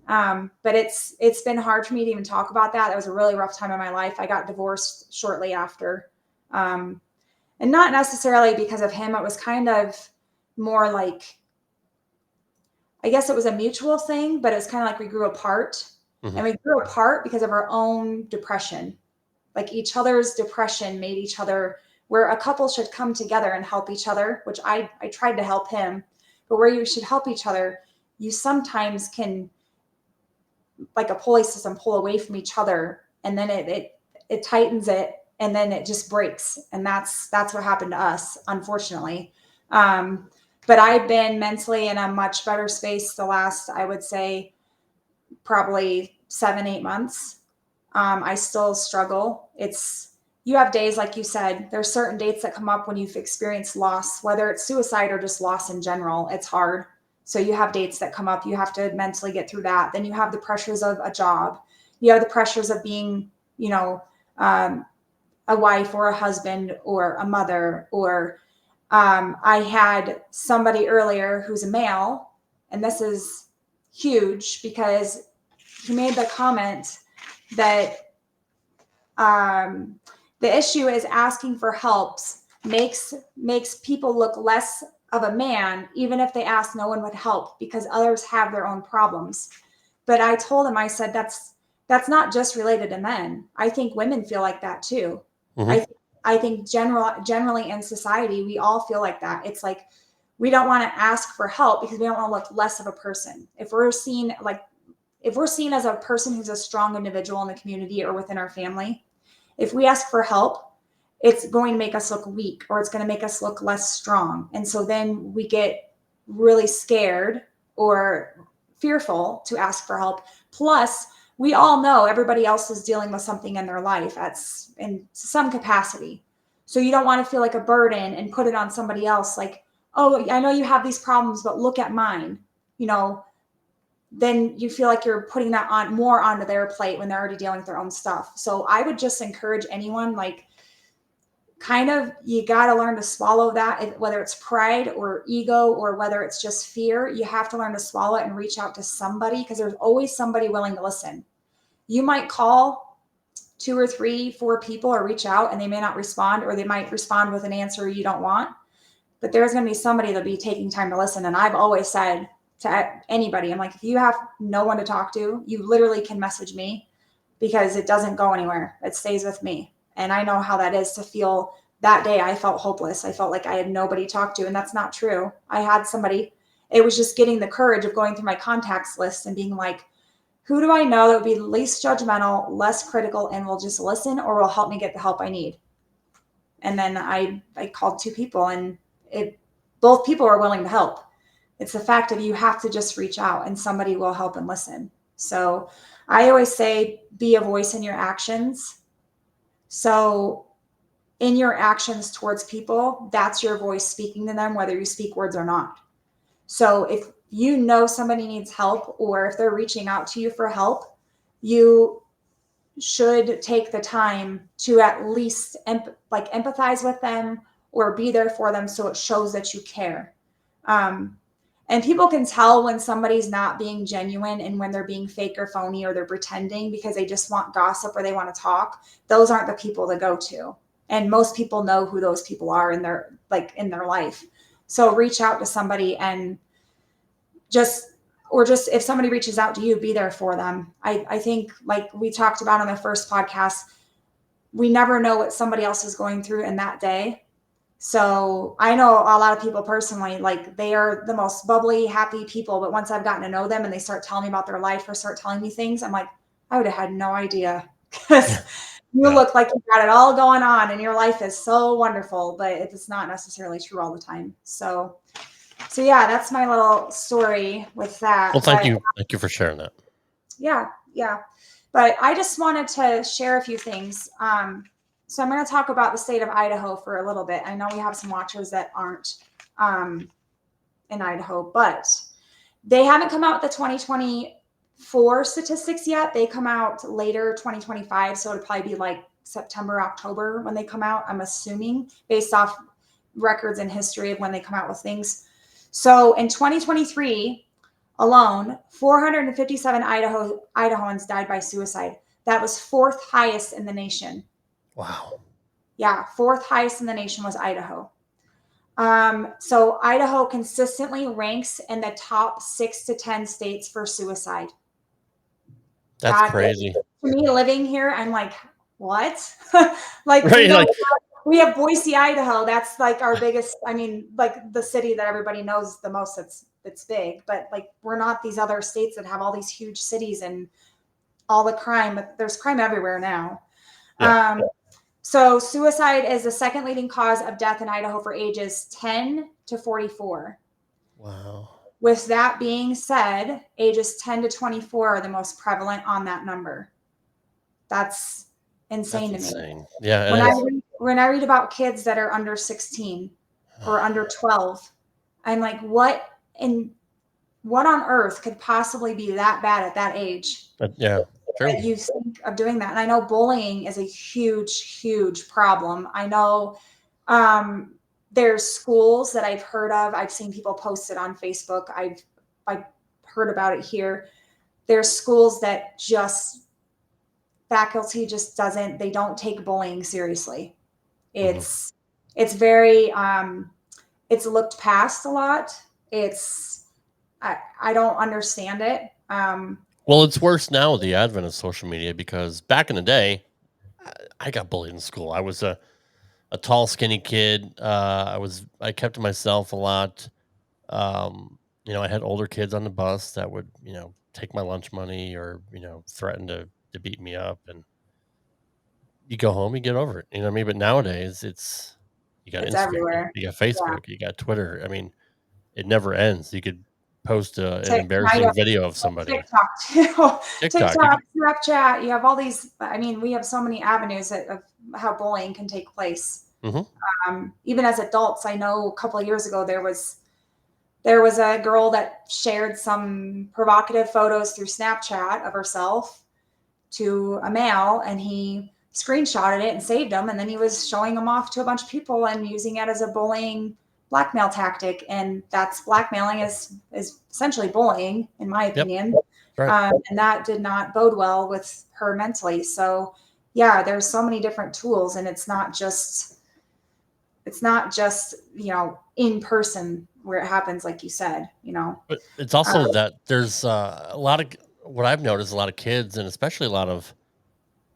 But it's been hard for me to even talk about that. It was a really rough time in my life. I got divorced shortly after. And not necessarily because of him. It was kind of more like, I guess it was a mutual thing, but it's kind of like we grew apart. And we grew apart because of our own depression. Like, each other's depression made each other, where a couple should come together and help each other, which I tried to help him, but where you should help each other, you sometimes can, like a pulley system, pull away from each other, and then it tightens it, and then it just breaks. And that's what happened to us, unfortunately. But I've been mentally in a much better space the last, I would say, probably 7-8 months. I still struggle. You have days, like you said, there's certain dates that come up when you've experienced loss, whether it's suicide or just loss in general. It's hard. So you have dates that come up. You have to mentally get through that. Then you have the pressures of a job. You have the pressures of being, a wife or a husband or a mother. Or I had somebody earlier who's a male, and this is huge because he made the comment that the issue is asking for help makes people look less of a man, even if they ask, no one would help because others have their own problems. But I told him, I said, that's not just related to men. I think women feel like that too. I think generally in society, we all feel like that. It's like, we don't want to ask for help because we don't want to look less of a person. If we're seen as a person who's a strong individual in the community or within our family, if we ask for help, it's going to make us look weak, or it's going to make us look less strong. And so then we get really scared or fearful to ask for help. Plus, we all know everybody else is dealing with something in their life that's in some capacity. So you don't want to feel like a burden and put it on somebody else. Like, oh, I know you have these problems, but look at mine. Then you feel like you're putting that on more onto their plate when they're already dealing with their own stuff. So I would just encourage anyone, like, kind of, you got to learn to swallow that, whether it's pride or ego or whether it's just fear. You have to learn to swallow it and reach out to somebody, because there's always somebody willing to listen. You might call 2 or 3, 4 people or reach out, and they may not respond, or they might respond with an answer you don't want, but there's going to be somebody that'll be taking time to listen. And I've always said to anybody, I'm like, if you have no one to talk to, you literally can message me, because it doesn't go anywhere. It stays with me. And I know how that is to feel. That day I felt hopeless. I felt like I had nobody to talk to, and that's not true. I had somebody. It was just getting the courage of going through my contacts list and being like, who do I know that would be least judgmental, less critical, and will just listen or will help me get the help I need? And then I called 2 people, and both people were willing to help. It's the fact that you have to just reach out and somebody will help and listen. So I always say, be a voice in your actions. So in your actions towards people, that's your voice speaking to them, whether you speak words or not. So if you know somebody needs help, or if they're reaching out to you for help, you should take the time to at least empathize with them, or be there for them so it shows that you care. And people can tell when somebody's not being genuine and when they're being fake or phony or they're pretending because they just want gossip or they want to talk. Those aren't the people to go to. And most people know who those people are in their life. So reach out to somebody and just if somebody reaches out to you, be there for them. I think, like we talked about on the first podcast, we never know what somebody else is going through in that day. So I know a lot of people personally, like they are the most bubbly, happy people. But once I've gotten to know them and they start telling me about their life or start telling me things, I'm like, I would have had no idea, because you look like you got it all going on and your life is so wonderful, but it's not necessarily true all the time. So yeah, that's my little story with that. Well, thank you for sharing that. Yeah. But I just wanted to share a few things. So I'm going to talk about the state of Idaho for a little bit. I know we have some watchers that aren't in Idaho, but they haven't come out with the 2024 statistics yet. They come out later, 2025. So it'll probably be like September, October when they come out, I'm assuming, based off records and history of when they come out with things. So in 2023 alone, 457 Idahoans died by suicide. That was fourth highest in the nation. Wow. Yeah, fourth highest in the nation was Idaho. So Idaho consistently ranks in the top 6 to 10 states for suicide. That's crazy. To me, living here, I'm like, what? Like, right, we have Boise, Idaho. That's like our biggest, like the city that everybody knows the most. It's big, but like we're not these other states that have all these huge cities and all the crime. But there's crime everywhere now. Yeah. So suicide is the second leading cause of death in Idaho for ages 10 to 44. Wow. With that being said, ages 10 to 24 are the most prevalent on that number. That's insane to me. Yeah. When I read about kids that are under 16 or under 12, I'm like, what on earth could possibly be that bad at that age? Yeah. True. You think of doing that. And I know bullying is a huge, huge problem. I know there's schools that I've heard of. I've seen people post it on Facebook. I've heard about it here. There's schools that faculty just they don't take bullying seriously. It's very, it's looked past a lot. I don't understand it. Well, it's worse now with the advent of social media, because back in the day, I got bullied in school. I was a tall, skinny kid. I kept to myself a lot. I had older kids on the bus that would, take my lunch money or, threaten to beat me up, and you go home, you get over it. You know what I mean? But nowadays you got Instagram, everywhere. You got Facebook, you got Twitter. I mean, it never ends. You could post an embarrassing video of somebody. TikTok too. TikTok, Snapchat. You have all these. We have so many avenues of how bullying can take place. Even as adults, I know a couple of years ago there was a girl that shared some provocative photos through Snapchat of herself to a male, and he screenshotted it and saved them, and then he was showing them off to a bunch of people and using it as a bullying blackmail tactic. And that's blackmailing is essentially bullying, in my opinion. Yep. Right. And that did not bode well with her mentally. So yeah, there's so many different tools, and it's not just in person where it happens, like you said, But it's also that there's a lot of, what I've noticed, a lot of kids, and especially a lot of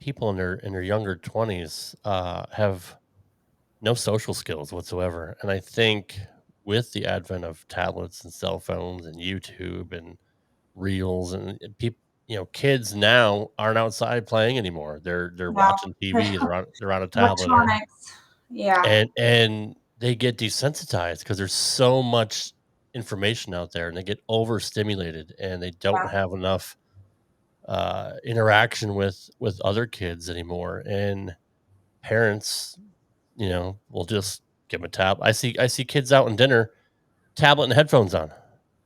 people in their younger 20s have no social skills whatsoever. And I think with the advent of tablets and cell phones and YouTube and reels, and people, kids now aren't outside playing anymore. They're watching TV. They're on a tablet. Electronics. Yeah. And they get desensitized because there's so much information out there, and they get overstimulated, and they don't have enough interaction with other kids anymore. And parents, will just give them a tablet. I see kids out in dinner, tablet and headphones on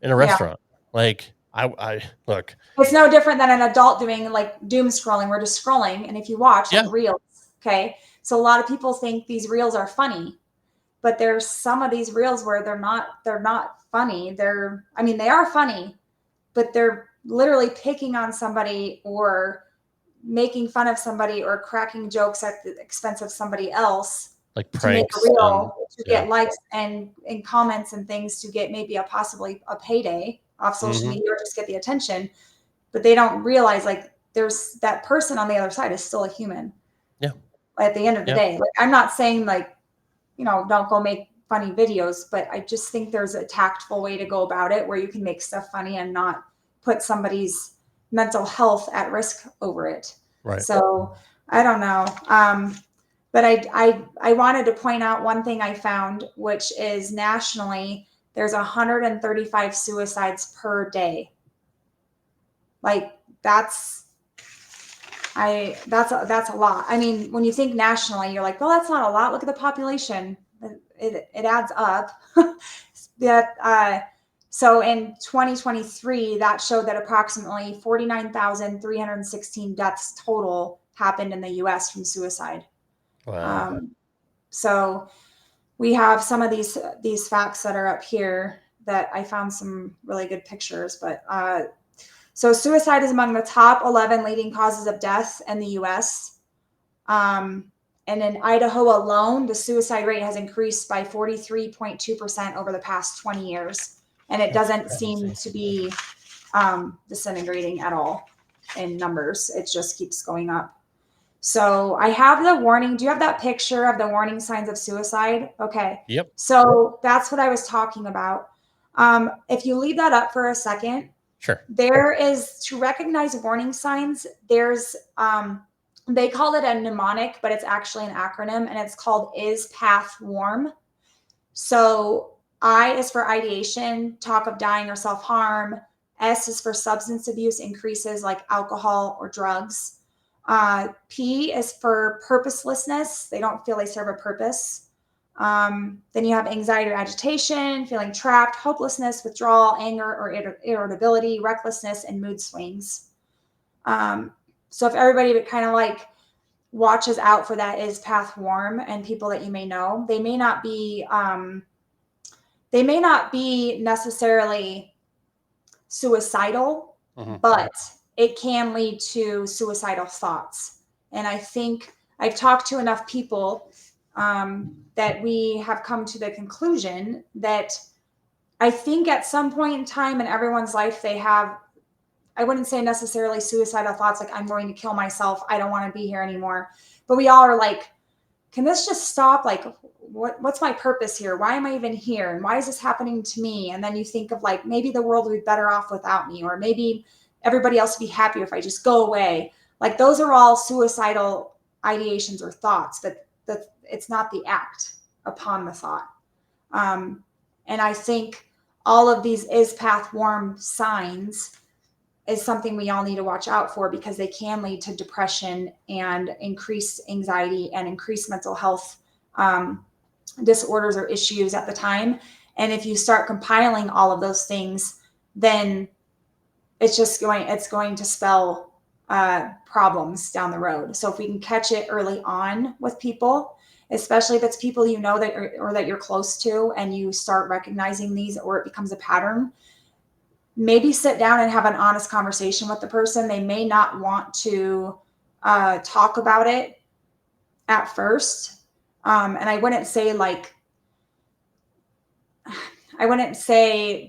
in a restaurant. Like I look, it's no different than an adult doing like doom scrolling. We're just scrolling, and if you watch like reels, okay. So a lot of people think these reels are funny, but there's some of these reels where they're not funny. they are funny, but they're literally picking on somebody or making fun of somebody or cracking jokes at the expense of somebody else, like to make pranks a reel, to yeah. get likes and comments and things, to get maybe possibly a payday off social media, or just get the attention. But they don't realize, like, there's that person on the other side is still a human. Yeah. At the end of the day, like, I'm not saying, like, don't go make funny videos, but I just think there's a tactful way to go about it where you can make stuff funny and not put somebody's mental health at risk over it. Right. So I don't know. But I wanted to point out one thing I found, which is nationally, there's 135 suicides per day. Like, that's a lot. I mean, when you think nationally, you're like, well, that's not a lot. Look at the population. It adds up. So in 2023, that showed that approximately 49,316 deaths total happened in the U.S. from suicide. Wow. So we have some of these facts that are up here that I found some really good pictures. But so suicide is among the top 11 leading causes of death in the U.S. And in Idaho alone, the suicide rate has increased by 43.2% over the past 20 years. And it doesn't seem to be disintegrating at all in numbers. It just keeps going up. So I have the warning. Do you have that picture of the warning signs of suicide? Okay. Yep. So that's what I was talking about. If you leave that up for a second, sure. There is, to recognize warning signs, there's, they call it a mnemonic, but it's actually an acronym, and it's called Is Path Warm? So I is for ideation, talk of dying or self-harm. S is for substance abuse increases, like alcohol or drugs. P is for purposelessness. They don't feel they serve a purpose. Then you have anxiety or agitation, feeling trapped, hopelessness, withdrawal, anger or irritability, recklessness, and mood swings. So if everybody kind of like watches out for that is path warm, and people that you may know, they may not be necessarily suicidal, but it can lead to suicidal thoughts. And I think I've talked to enough people that we have come to the conclusion that I think at some point in time in everyone's life, they have, I wouldn't say necessarily suicidal thoughts, like I'm going to kill myself, I don't want to be here anymore. But we all are like, can this just stop? Like, what's my purpose here? Why am I even here? And why is this happening to me? And then you think of like, maybe the world would be better off without me, or maybe everybody else would be happier if I just go away. Like, those are all suicidal ideations or thoughts, but it's not the act upon the thought. And I think all of these is path warm signs is something we all need to watch out for, because they can lead to depression and increased anxiety and increased mental health disorders or issues at the time. And if you start compiling all of those things, then it's going to spell problems down the road. So if we can catch it early on with people, especially if it's people you know that you're close to, and you start recognizing these, or it becomes a pattern, maybe sit down and have an honest conversation with the person. They may not want to talk about it at first. And I wouldn't say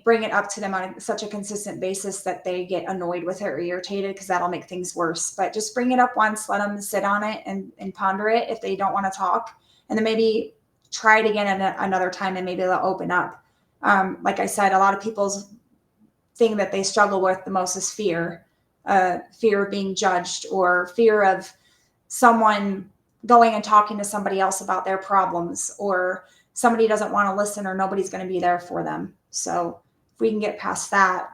bring it up to them on such a consistent basis that they get annoyed with it or irritated, because that'll make things worse. But just bring it up once, let them sit on it and ponder it if they don't want to talk. And then maybe try it again at another time, and maybe they'll open up. Like I said, a lot of people's thing that they struggle with the most is fear of being judged, or fear of someone going and talking to somebody else about their problems, or somebody doesn't want to listen, or nobody's going to be there for them. So if we can get past that,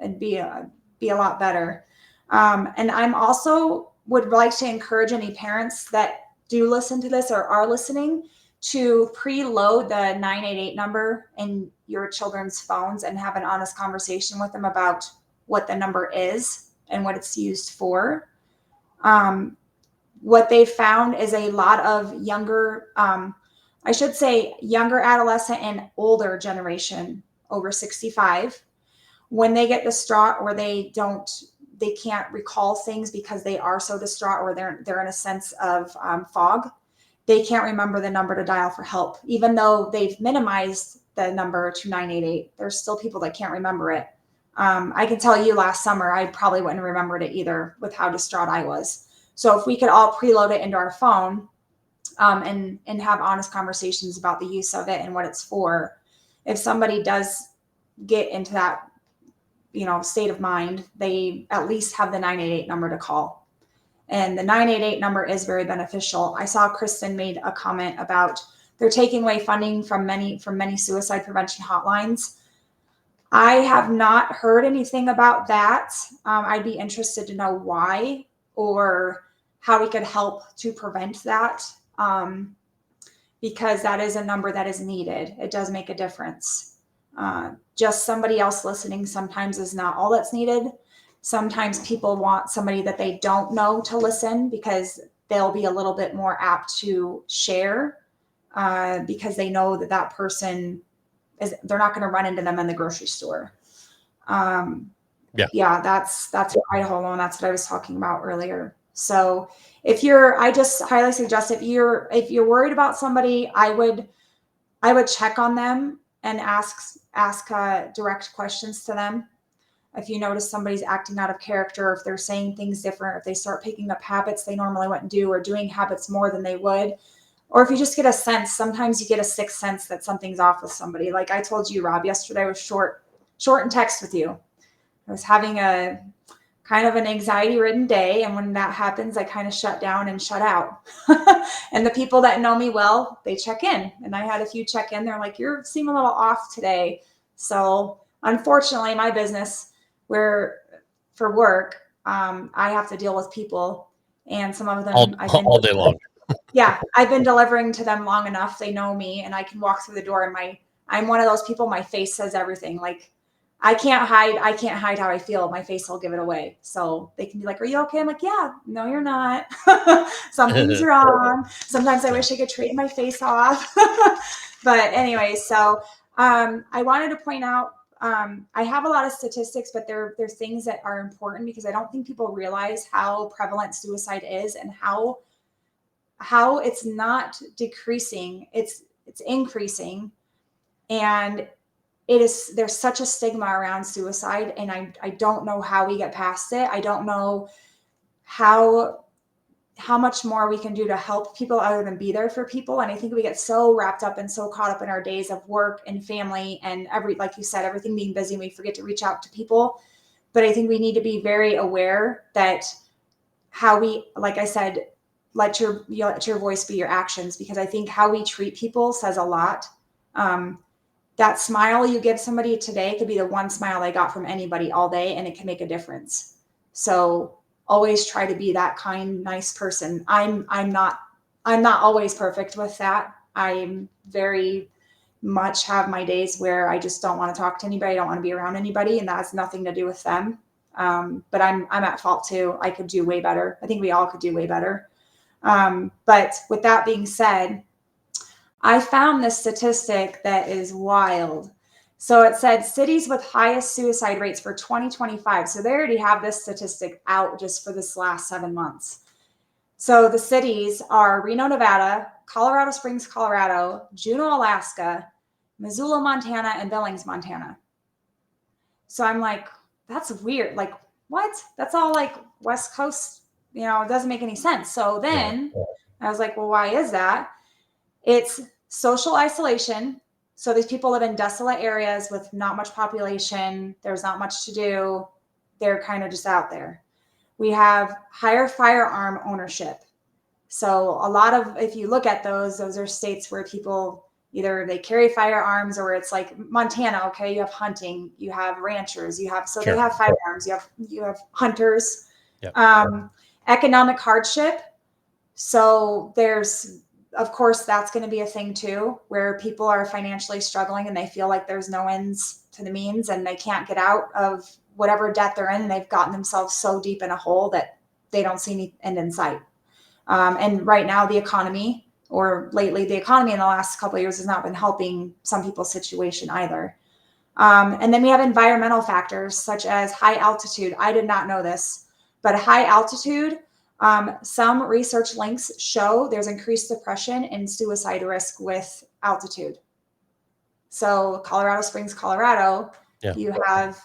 it'd be a lot better. And I'm also would like to encourage any parents that do listen to this or are listening to preload the 988 number in your children's phones and have an honest conversation with them about what the number is and what it's used for. What they found is a lot of younger I should say younger adolescent and older generation over 65, when they get distraught or they can't recall things because they are so distraught or they're in a sense of fog, they can't remember the number to dial for help. Even though they've minimized the number to 988, there's still people that can't remember it. I can tell you last summer, I probably wouldn't have remembered it either with how distraught I was. So if we could all preload it into our phone and have honest conversations about the use of it and what it's for, if somebody does get into that, state of mind, they at least have the 988 number to call. And the 988 number is very beneficial. I saw Kristen made a comment about they're taking away funding from many suicide prevention hotlines. I have not heard anything about that. I'd be interested to know why or how we could help to prevent that, because that is a number that is needed. It does make a difference. Just somebody else listening sometimes is not all that's needed. Sometimes people want somebody that they don't know to listen because they'll be a little bit more apt to share because they know that person they're not going to run into them in the grocery store. Yeah, that's Idaho alone. That's what I was talking about earlier. So I just highly suggest if you're worried about somebody, I would check on them and ask direct questions to them. If you notice somebody's acting out of character, if they're saying things different, if they start picking up habits they normally wouldn't do or doing habits more than they would, or if you just get a sense, sometimes you get a sixth sense that something's off with somebody. Like I told you, Rob, yesterday I was short in text with you. I was having a kind of an anxiety-ridden day, and when that happens, I kind of shut down and shut out. And the people that know me well, they check in, and I had a few check in. They're like, "You seem a little off today." So unfortunately, my business, where for work, I have to deal with people, and some of them all day long. Yeah, I've been delivering to them long enough. They know me, and I can walk through the door, and I'm one of those people. My face says everything. Like I can't hide how I feel. My face will give it away. So they can be like, "Are you okay?" I'm like, "Yeah." "No, you're not." Something's wrong. Sometimes I wish I could trade my face off. But anyway, so I wanted to point out, I have a lot of statistics, but they're things that are important because I don't think people realize how prevalent suicide is and how it's not decreasing, it's increasing. And there's such a stigma around suicide, and I don't know how we get past it. I don't know how much more we can do to help people other than be there for people. And I think we get so wrapped up and so caught up in our days of work and family and like you said, everything being busy, and we forget to reach out to people. But I think we need to be very aware that how we, like I said, let your voice be your actions, because I think how we treat people says a lot. That smile you give somebody today could be the one smile they got from anybody all day, and it can make a difference. So always try to be that kind, nice person. I'm not always perfect with that. I'm very much have my days where I just don't want to talk to anybody. I don't want to be around anybody, and that has nothing to do with them. But I'm at fault too. I could do way better. I think we all could do way better. But with that being said, I found this statistic that is wild. So it said cities with highest suicide rates for 2025. So they already have this statistic out just for this last 7 months. So the cities are Reno, Nevada, Colorado Springs, Colorado, Juneau, Alaska, Missoula, Montana, and Billings, Montana. So I'm like, that's weird. Like, what? That's all like West Coast, it doesn't make any sense. So then I was like, well, why is that? It's social isolation. So these people live in desolate areas with not much population. There's not much to do. They're kind of just out there. We have higher firearm ownership. So a lot of, if you look at those are states where people either they carry firearms, or it's like Montana. Okay. You have hunting, you have ranchers, they have firearms, you have hunters. Yep. Economic hardship. So there's, of course, that's going to be a thing too, where people are financially struggling and they feel like there's no ends to the means and they can't get out of whatever debt they're in. And they've gotten themselves so deep in a hole that they don't see any end in sight. And right now the economy, or lately the economy in the last couple of years has not been helping some people's situation either. And then we have environmental factors such as high altitude. I did not know this, but high altitude, some research links show there's increased depression and suicide risk with altitude. So Colorado Springs, Colorado, you have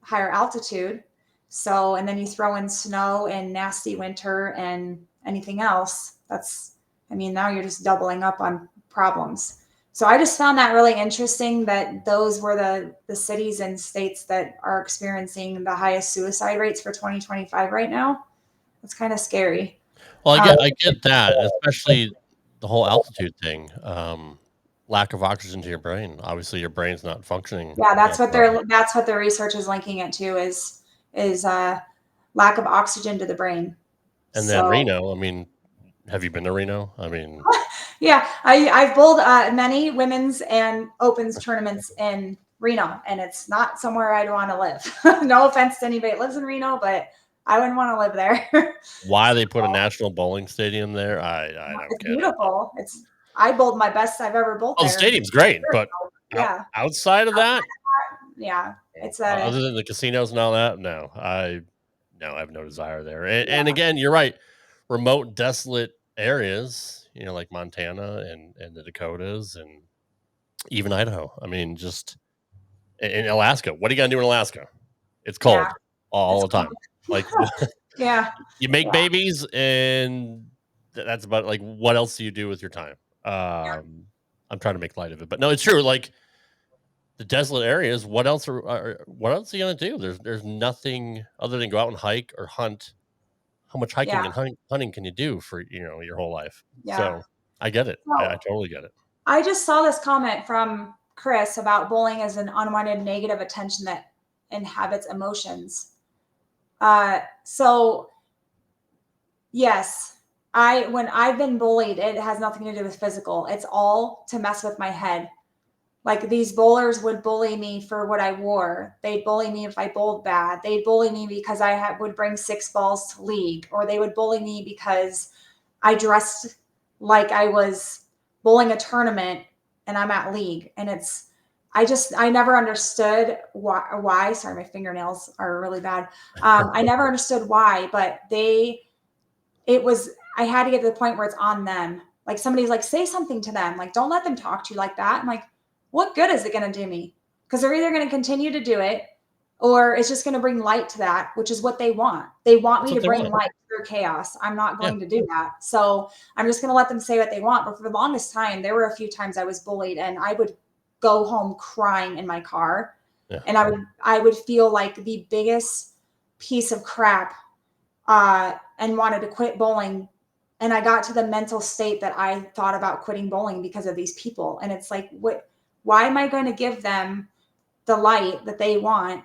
higher altitude. So, and then you throw in snow and nasty winter and anything else. Now you're just doubling up on problems. So I just found that really interesting that those were the cities and states that are experiencing the highest suicide rates for 2025 right now. It's kind of scary. Well, I get that, especially the whole altitude thing. Lack of oxygen to your brain. Obviously, your brain's not functioning. Yeah, that's what the research is linking it to is lack of oxygen to the brain. And then Reno. Have you been to Reno? Yeah, I've bowled many women's and opens tournaments in Reno, and it's not somewhere I'd want to live. No offense to anybody that lives in Reno, but I wouldn't want to live there. Why they put a national bowling stadium there? I don't it's get beautiful. I bowled my best I've ever bowled there. The stadium's great, but outside of that, it's other than the casinos and all that, no, I have no desire there. And again, you're right. Remote, desolate areas, like Montana and the Dakotas and even Idaho. Just in Alaska. What are you gonna do in Alaska? It's cold all the time. Like, you make babies, and that's about like. What else do you do with your time? I'm trying to make light of it, but no, it's true. Like the desolate areas. What else are you gonna do? There's nothing other than go out and hike or hunt. How much hiking and hunting can you do for your whole life? Yeah. So I get it. I totally get it. I just saw this comment from Chris about bullying as an unwanted negative attention that inhabits emotions. So yes, when I've been bullied, it has nothing to do with physical. It's all to mess with my head. Like these bowlers would bully me for what I wore. They'd bully me if I bowled bad. They'd bully me because I would bring 6 balls to league, or they would bully me because I dressed like I was bowling a tournament and I'm at league. And I never understood why. Sorry, my fingernails are really bad. I never understood why, but I had to get to the point where it's on them. Like somebody's like, say something to them. Like, don't let them talk to you like that. I'm like, what good is it going to do me? Because they're either going to continue to do it, or it's just going to bring light to that, which is what they want. They want me to bring light through chaos. I'm not going to do that. So I'm just going to let them say what they want. But for the longest time, there were a few times I was bullied, and I would go home crying in my car. Yeah. And I would feel like the biggest piece of crap and wanted to quit bowling. And I got to the mental state that I thought about quitting bowling because of these people. And it's like, why am I going to give them the light that they want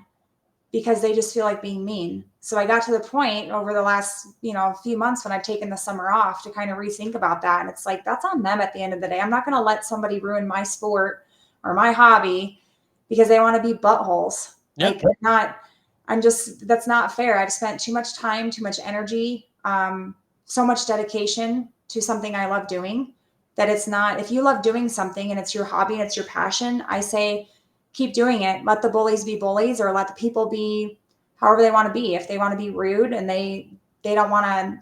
because they just feel like being mean? So I got to the point over the last, few months when I've taken the summer off to kind of rethink about that. And it's like, that's on them at the end of the day. I'm not going to let somebody ruin my sport or my hobby because they want to be buttholes. Yep. That's not fair. I've spent too much time, too much energy, so much dedication to something I love doing. That it's not, if you love doing something and it's your hobby and it's your passion, I say, keep doing it. Let the bullies be bullies, or let the people be however they want to be. If they want to be rude and they don't want to,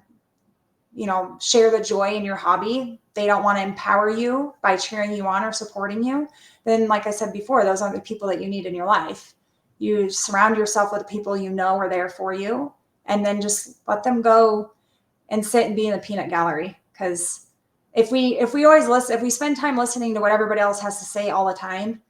share the joy in your hobby, they don't want to empower you by cheering you on or supporting you, then like I said before, those aren't the people that you need in your life. You surround yourself with the people are there for you, and then just let them go and sit and be in the peanut gallery. Because if we always listen, if we spend time listening to what everybody else has to say all the time,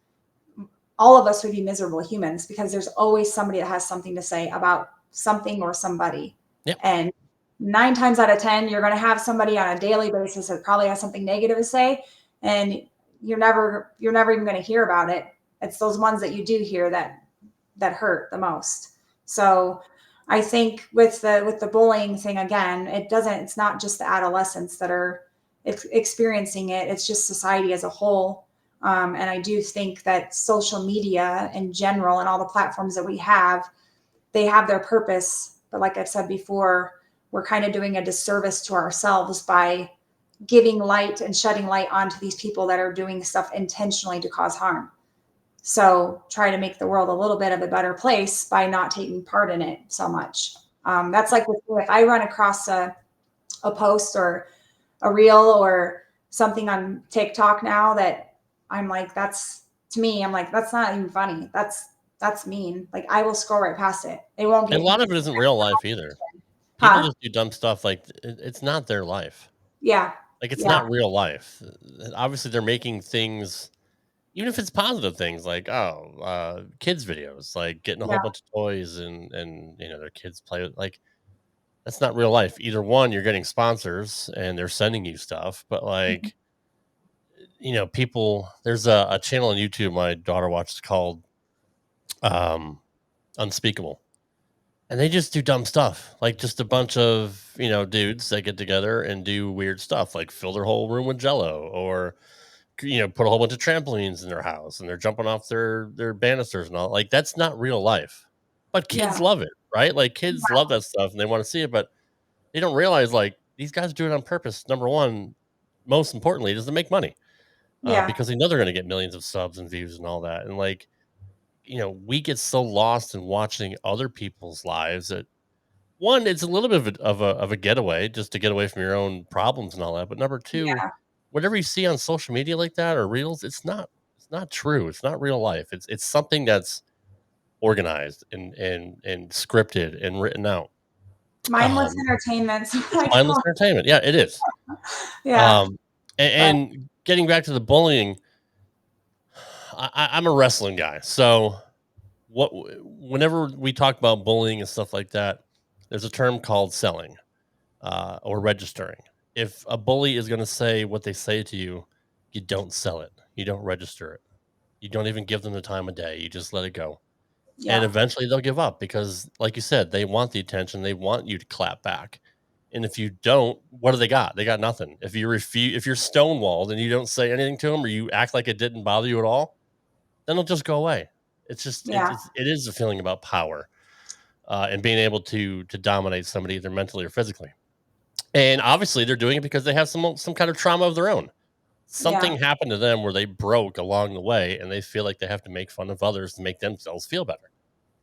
all of us would be miserable humans, because there's always somebody that has something to say about something or somebody. Yep. And 9 times out of 10, you're going to have somebody on a daily basis that probably has something negative to say, and you're never even going to hear about it. It's those ones that you do hear that hurt the most. So I think with the bullying thing, again, it's not just the adolescents that are experiencing it. It's just society as a whole. And I do think that social media in general and all the platforms that we have, they have their purpose. But like I've said before, we're kind of doing a disservice to ourselves by, giving light and shedding light onto these people that are doing stuff intentionally to cause harm. So try to make the world a little bit of a better place by not taking part in it so much. That's like if I run across a post or a reel or something on TikTok now that I'm like, that's to me, I'm like, that's not even funny. That's mean. Like I will scroll right past it. It won't get And a lot of it isn't real life either. People huh? just do dumb stuff like it's not their life. Yeah. Like it's Yeah. not real life. Obviously, they're making things, even if it's positive things like kids videos, like getting a Yeah. whole bunch of toys and their kids play with, like that's not real life. Either one, you're getting sponsors and they're sending you stuff, but Mhm. like people. There's a channel on YouTube my daughter watches called um, Unspeakable. And they just do dumb stuff, like just a bunch of dudes that get together and do weird stuff, like fill their whole room with Jello, or put a whole bunch of trampolines in their house, and they're jumping off their banisters and all. Like that's not real life, but kids Yeah. love it, right? Like kids love that stuff and they want to see it, but they don't realize like these guys do it on purpose. Number one, most importantly, is to make money Yeah. because they know they're going to get millions of subs and views and all that, and like we get so lost in watching other people's lives that one, it's a little bit of a getaway just to get away from your own problems and all that. But number two, Yeah. whatever you see on social media like that or reels, it's not true. It's not real life. It's something that's organized and scripted and written out. Mindless Um, entertainment. it's mindless entertainment. Yeah, it is. Yeah. Um, But and getting back to the bullying, I'm a wrestling guy, so whenever we talk about bullying and stuff like that, there's a term called selling. Or registering. If a bully is going to say what they say to you, you don't sell it. You don't register it. You don't even give them the time of day. You just let it go. And yeah. eventually they'll give up because, like you said, they want the attention. They want you to clap back. And if you don't, what do they got? They got nothing. If you refuse, if you're stonewalled and you don't say anything to them or you act like it didn't bother you at all, then it'll just go away. It's just, Yeah. it is a feeling about power and being able to dominate somebody either mentally or physically. And obviously they're doing it because they have some kind of trauma of their own. Yeah. Something happened to them where they broke along the way and they feel like they have to make fun of others to make themselves feel better.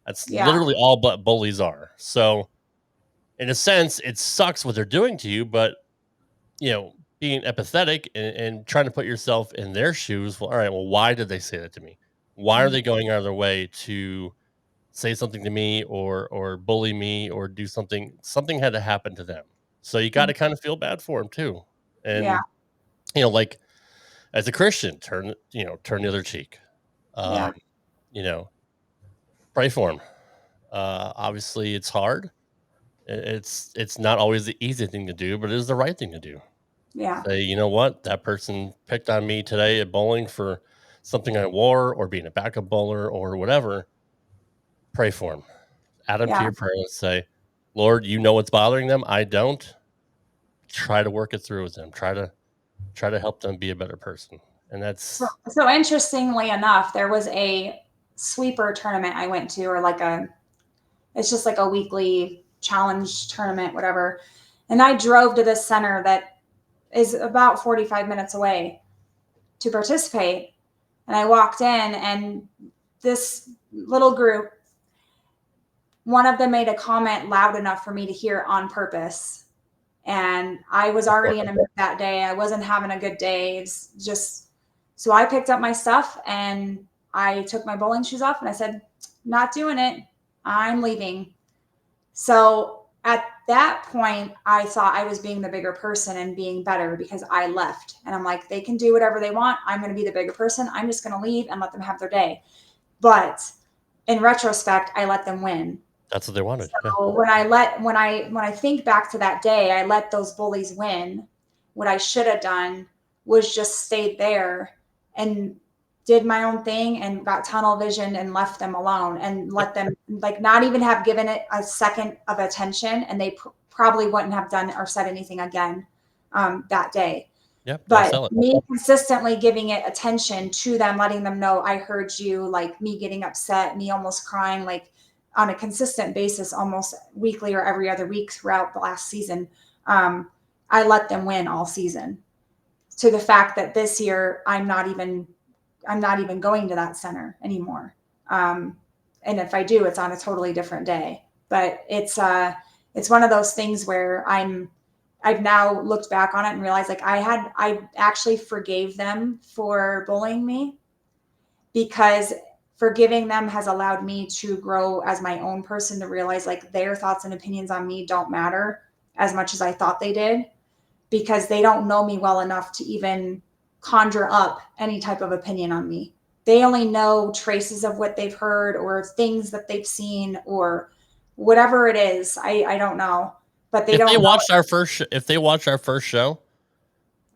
That's Yeah. literally all but bullies are. So in a sense, it sucks what they're doing to you, but being empathetic and trying to put yourself in their shoes. Well, all right, well, why did they say that to me? Why are Mhm. they going out of their way to say something to me or bully me or do something? Something had to happen to them. So you got to kind of feel bad for them too. Yeah. And like as a Christian, turn the other cheek. Yeah. Um, you know, pray for them. Obviously, it's hard. It's not always the easy thing to do, but it is the right thing to do. Yeah. Say, you know what, that person picked on me today at bowling for something I wore or being a backup bowler or whatever. Pray for them. Add them to Yeah. your prayer list. Say, Lord, you know what's bothering them. I don't. Try to work it through with them. Try to help them be a better person. And that's So interestingly enough, there was a sweeper tournament I went to, or it's just like a weekly challenge tournament, whatever. And I drove to this center that is about 45 minutes away to participate. And I walked in, and this little group, one of them made a comment loud enough for me to hear on purpose. And I was already in a mood that day. I wasn't having a good day. It's just, so I picked up my stuff and I took my bowling shoes off and I said, not doing it. I'm leaving. So at that point, I thought I was being the bigger person and being better because I left. And I'm like, they can do whatever they want. I'm going to be the bigger person. I'm just going to leave and let them have their day. But in retrospect, I let them win. what they wanted. Yeah. So when I think back to that day, I let those bullies win. What I should have done was just stayed there and did my own thing and got tunnel vision and left them alone and let them not even have given it a second of attention, and they probably wouldn't have done or said anything again that day. Yep. But me consistently giving it attention to them, letting them know I heard you, like me getting upset, me almost crying, like on a consistent basis, almost weekly or every other week throughout the last season. I let them win all season. to the fact that this year I'm not even going to that center anymore. And if I do, it's on a totally different day. But it's one of those things where I've now looked back on it and realized like I actually forgave them for bullying me, because forgiving them has allowed me to grow as my own person, to realize like their thoughts and opinions on me don't matter as much as I thought they did, because they don't know me well enough to even conjure up any type of opinion on me. They only know traces of what they've heard or things that they've seen or whatever it is. I don't know, but they don't. If they watched our first show,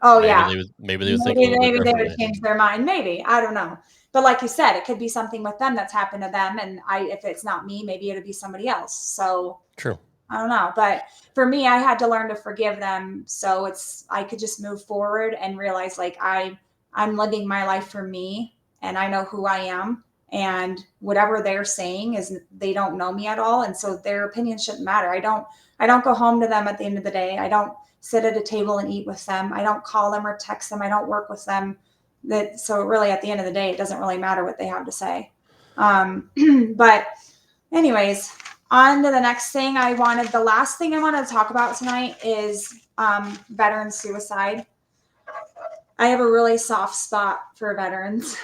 oh yeah, maybe they would think a little bit they differently. would change their mind. Maybe, I don't know. But like you said, it could be something with them that's happened to them, and if it's not me, maybe it'll be somebody else. So true. I don't know, but for me, I had to learn to forgive them, so I could just move forward and realize like I'm living my life for me, and I know who I am, and whatever they're saying is they don't know me at all, and so their opinion shouldn't matter. I don't go home to them at the end of the day. I don't sit at a table and eat with them. I don't call them or text them. I don't work with them. So really, at the end of the day, it doesn't really matter what they have to say. But anyways, on to the next thing. The last thing I wanted to talk about tonight is veteran suicide. I have a really soft spot for veterans.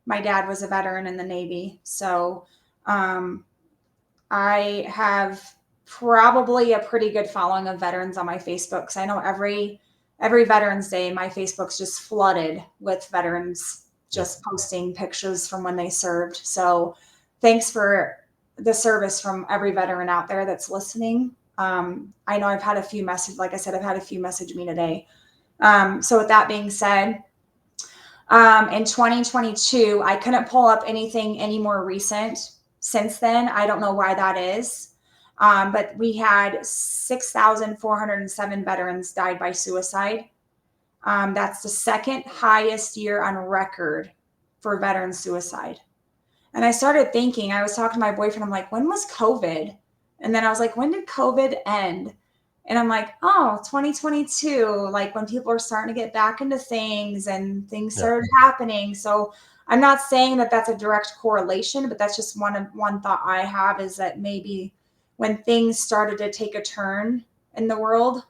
My dad was a veteran in the Navy, so I have probably a pretty good following of veterans on my Facebook, because I know every Veterans Day, my Facebook's just flooded with veterans just posting pictures from when they served. So thanks for the service from every veteran out there that's listening. I know I've had a few message me today. So with that being said, in 2022, I couldn't pull up anything any more recent since then. I don't know why that is. But we had 6,407 veterans died by suicide. That's the second highest year on record for veteran suicide. And I started thinking, I was talking to my boyfriend, I'm like, when was COVID? And then I was like, when did COVID end? And I'm like, oh, 2022, like when people are starting to get back into things and things started happening. So I'm not saying that that's a direct correlation, but that's just one thought I have, is that maybe when things started to take a turn in the world,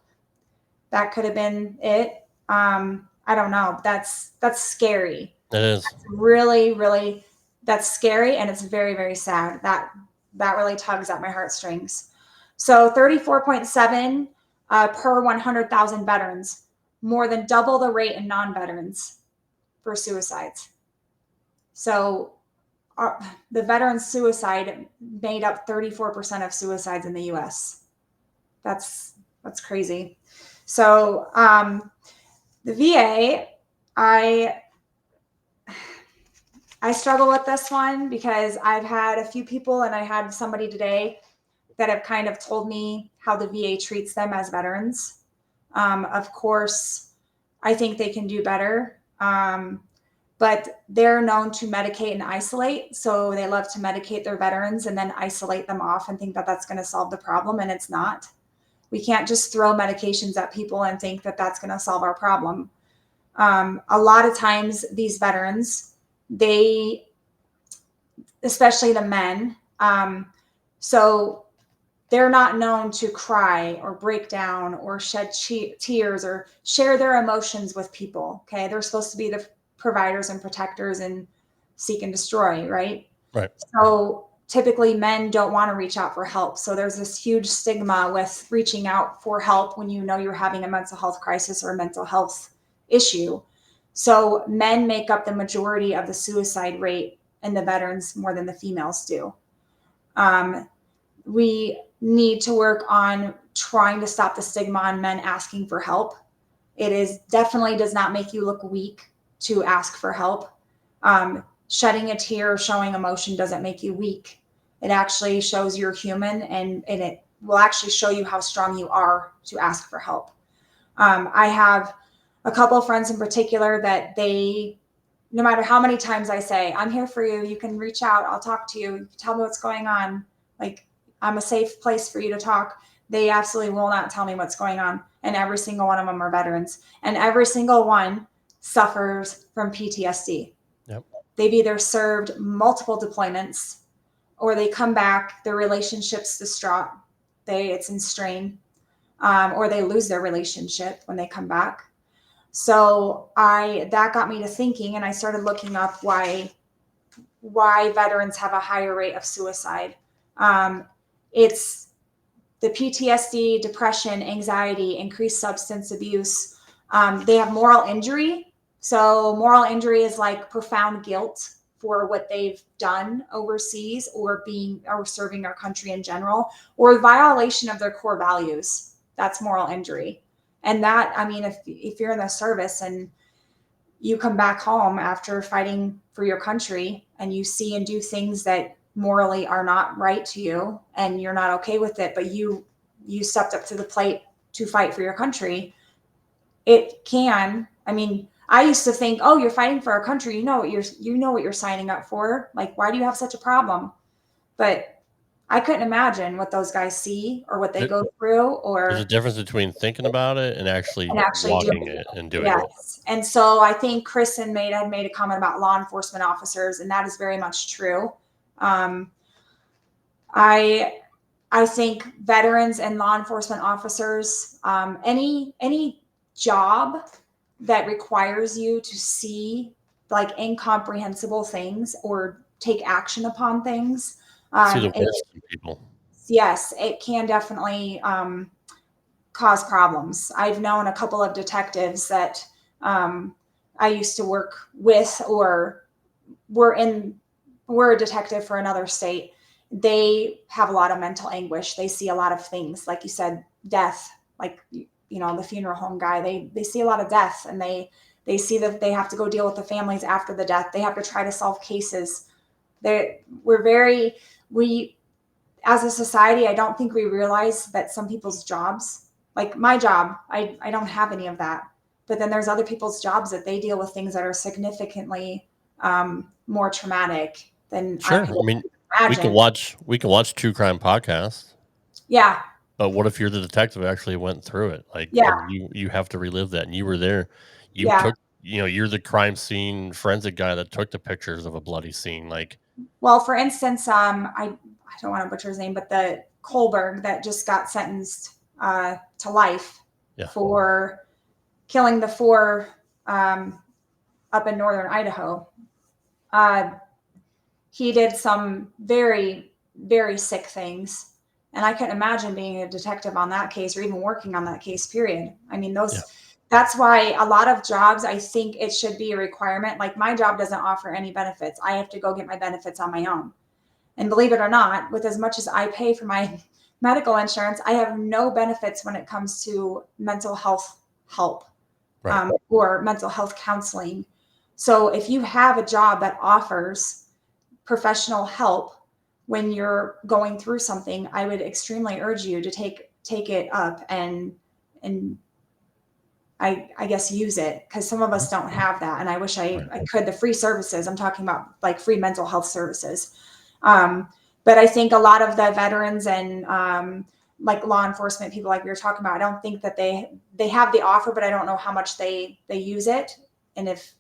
that could have been it. I don't know. That's scary. It is. That's really, really, that's scary. And it's very, very sad. That really tugs at my heartstrings. So 34.7 per 100,000 veterans, more than double the rate in non-veterans for suicides. So the veteran suicide made up 34% of suicides in the US. That's crazy. So the VA, I struggle with this one, because I've had a few people, and I had somebody today that have kind of told me how the VA treats them as veterans. Of course, I think they can do better. But they're known to medicate and isolate. So they love to medicate their veterans and then isolate them off and think that that's going to solve the problem. And it's not. We can't just throw medications at people and think that that's going to solve our problem. A lot of times these veterans, especially the men, so they're not known to cry or break down or shed tears or share their emotions with people. Okay. They're supposed to be the providers and protectors and seek and destroy, right? Right. So typically men don't want to reach out for help. So there's this huge stigma with reaching out for help when you know you're having a mental health crisis or a mental health issue. So men make up the majority of the suicide rate in the veterans more than the females do. We need to work on trying to stop the stigma on men asking for help. It definitely does not make you look weak to ask for help. Shedding a tear or showing emotion doesn't make you weak. It actually shows you're human, and it will actually show you how strong you are to ask for help. I have a couple of friends in particular that no matter how many times I say, I'm here for you, you can reach out, I'll talk to you, tell me what's going on, like I'm a safe place for you to talk, They absolutely will not tell me what's going on. And every single one of them are veterans. And every single one suffers from PTSD. Yep. They've either served multiple deployments, or they come back, their relationship's distraught. It's in strain, or they lose their relationship when they come back. So that got me to thinking, and I started looking up why veterans have a higher rate of suicide. It's the PTSD, depression, anxiety, increased substance abuse. They have moral injury. So moral injury is like profound guilt for what they've done overseas, or serving our country in general, or violation of their core values. That's moral injury. And that, I mean, if you're in the service and you come back home after fighting for your country and you see and do things that morally are not right to you and you're not okay with it, but you stepped up to the plate to fight for your country, it can, I mean, I used to think, oh, you're fighting for our country. You know what you're signing up for. Like, why do you have such a problem? But I couldn't imagine what those guys see or what they go through. There's a difference between thinking about it and actually walking it and doing it. Yes. And so I think Kristen had made a comment about law enforcement officers, and that is very much true. I think veterans and law enforcement officers, any job that requires you to see like incomprehensible things or take action upon things. See the worst in people. Yes, it can definitely cause problems. I've known a couple of detectives that I used to work with, or were a detective for another state. They have a lot of mental anguish. They see a lot of things, like you said, death, like, the funeral home guy, they see a lot of death, and they see that they have to go deal with the families after the death. They have to try to solve cases. We as a society, I don't think we realize that some people's jobs, like my job, I don't have any of that. But then there's other people's jobs that they deal with things that are significantly more traumatic than Sure. I mean, we can watch true crime podcasts. Yeah. But what if you're the detective who actually went through it? Like, you have to relive that, and you were there. Took, you're the crime scene forensic guy that took the pictures of a bloody scene. Like, well, for instance, I don't want to butcher his name, but the Kohlberg that just got sentenced to life for killing the 4 up in northern Idaho. He did some very, very sick things. And I couldn't imagine being a detective on that case, or even working on that case, period. I mean, that's why a lot of jobs, I think it should be a requirement. Like, my job doesn't offer any benefits. I have to go get my benefits on my own. And believe it or not, with as much as I pay for my medical insurance, I have no benefits when it comes to mental health help, or mental health counseling. So if you have a job that offers professional help when you're going through something, I would extremely urge you to take it up and I guess use it, because some of us don't have that. And I wish I could. The free services, I'm talking about like free mental health services. But I think a lot of the veterans and like law enforcement people, like we were talking about, I don't think that they have the offer, but I don't know how much they use it. And if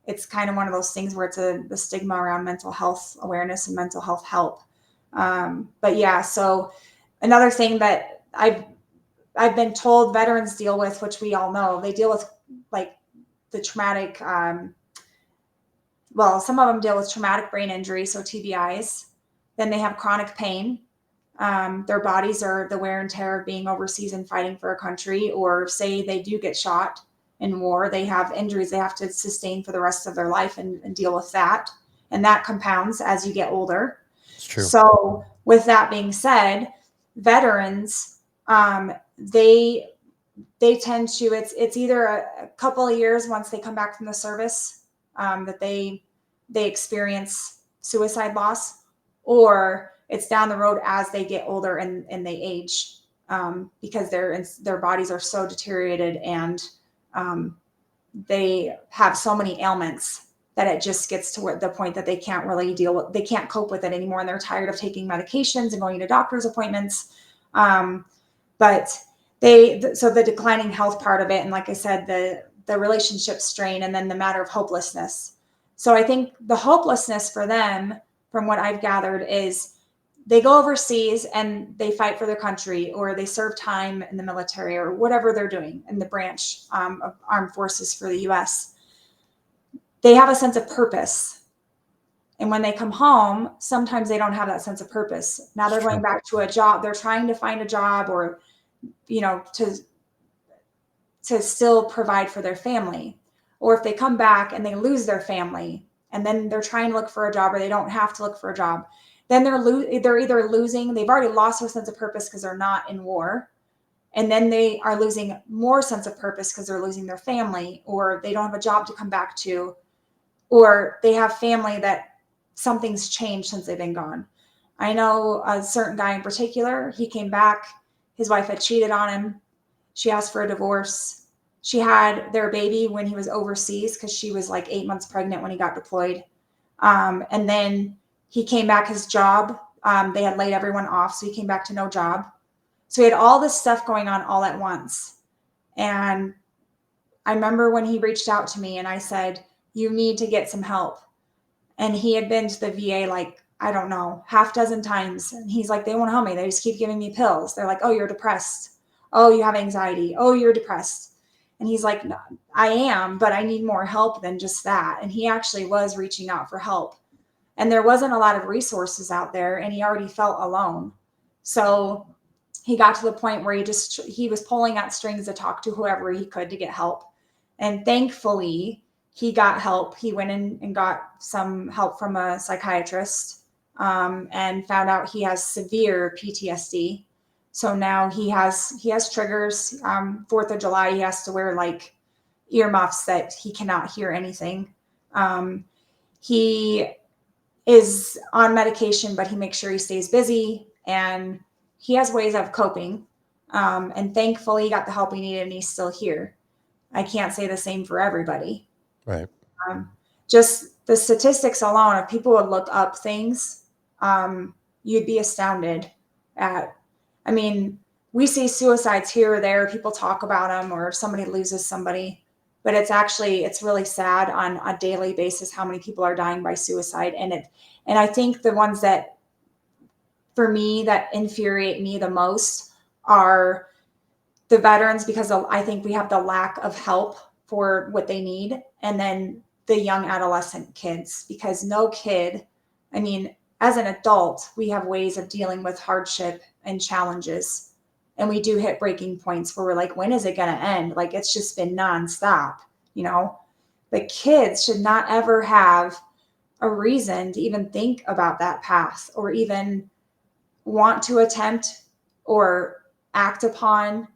it's kind of one of those things where it's the stigma around mental health awareness and mental health help. But yeah, so another thing that I've been told veterans deal with, which we all know, they deal with like the traumatic, some of them deal with traumatic brain injury, so TBIs. Then they have chronic pain. Their bodies are the wear and tear of being overseas and fighting for a country, or say they do get shot in war, they have injuries they have to sustain for the rest of their life and deal with that. And that compounds as you get older. It's true. So with that being said, veterans, they tend to, it's either a couple of years once they come back from the service, that they experience suicide loss, or it's down the road as they get older and they age, because their bodies are so deteriorated, and they have so many ailments that it just gets to the point that they can't really they can't cope with it anymore. And they're tired of taking medications and going to doctor's appointments. But so the declining health part of it, and like I said, the relationship strain, and then the matter of hopelessness. So I think the hopelessness for them, from what I've gathered, is they go overseas and they fight for their country, or they serve time in the military, or whatever they're doing in the branch of armed forces for the U.S. They have a sense of purpose. And when they come home, sometimes they don't have that sense of purpose. Now they're going back to a job. They're trying to find a job, or, to still provide for their family. Or if they come back and they lose their family, and then they're trying to look for a job, or they don't have to look for a job, then they're either losing, they've already lost their sense of purpose because they're not in war. And then they are losing more sense of purpose because they're losing their family, or they don't have a job to come back to, or they have family that something's changed since they've been gone. I know a certain guy in particular, he came back, his wife had cheated on him. She asked for a divorce. She had their baby when he was overseas because she was like 8 months pregnant when he got deployed. And then he came back, his job, they had laid everyone off, so he came back to no job. So he had all this stuff going on all at once. And I remember when he reached out to me and I said, you need to get some help. And he had been to the VA like, I don't know, half dozen times. And he's like, they won't help me. They just keep giving me pills. They're like, oh, you're depressed. Oh, you have anxiety. Oh, you're depressed. And he's like, no, I am, but I need more help than just that. And he actually was reaching out for help. And there wasn't a lot of resources out there, and he already felt alone. So he got to the point where he was pulling at strings to talk to whoever he could to get help. And thankfully, he got help. He went in and got some help from a psychiatrist, and found out he has severe PTSD. So now he has triggers. 4th of July, he has to wear like earmuffs that he cannot hear anything. He is on medication, but he makes sure he stays busy, and he has ways of coping. And thankfully he got the help he needed, and he's still here. I can't say the same for everybody. Right. Just the statistics alone, if people would look up things, you'd be astounded at. I mean, we see suicides here or there. People talk about them, or somebody loses somebody, but it's really sad on a daily basis how many people are dying by suicide. And I think the ones that, for me, that infuriate me the most are the veterans, because I think we have the lack of help for what they need. And then the young adolescent kids, because no kid, I mean, as an adult, we have ways of dealing with hardship and challenges. And we do hit breaking points where we're like, when is it going to end? Like, it's just been nonstop, The kids should not ever have a reason to even think about that path, or even want to attempt or act upon,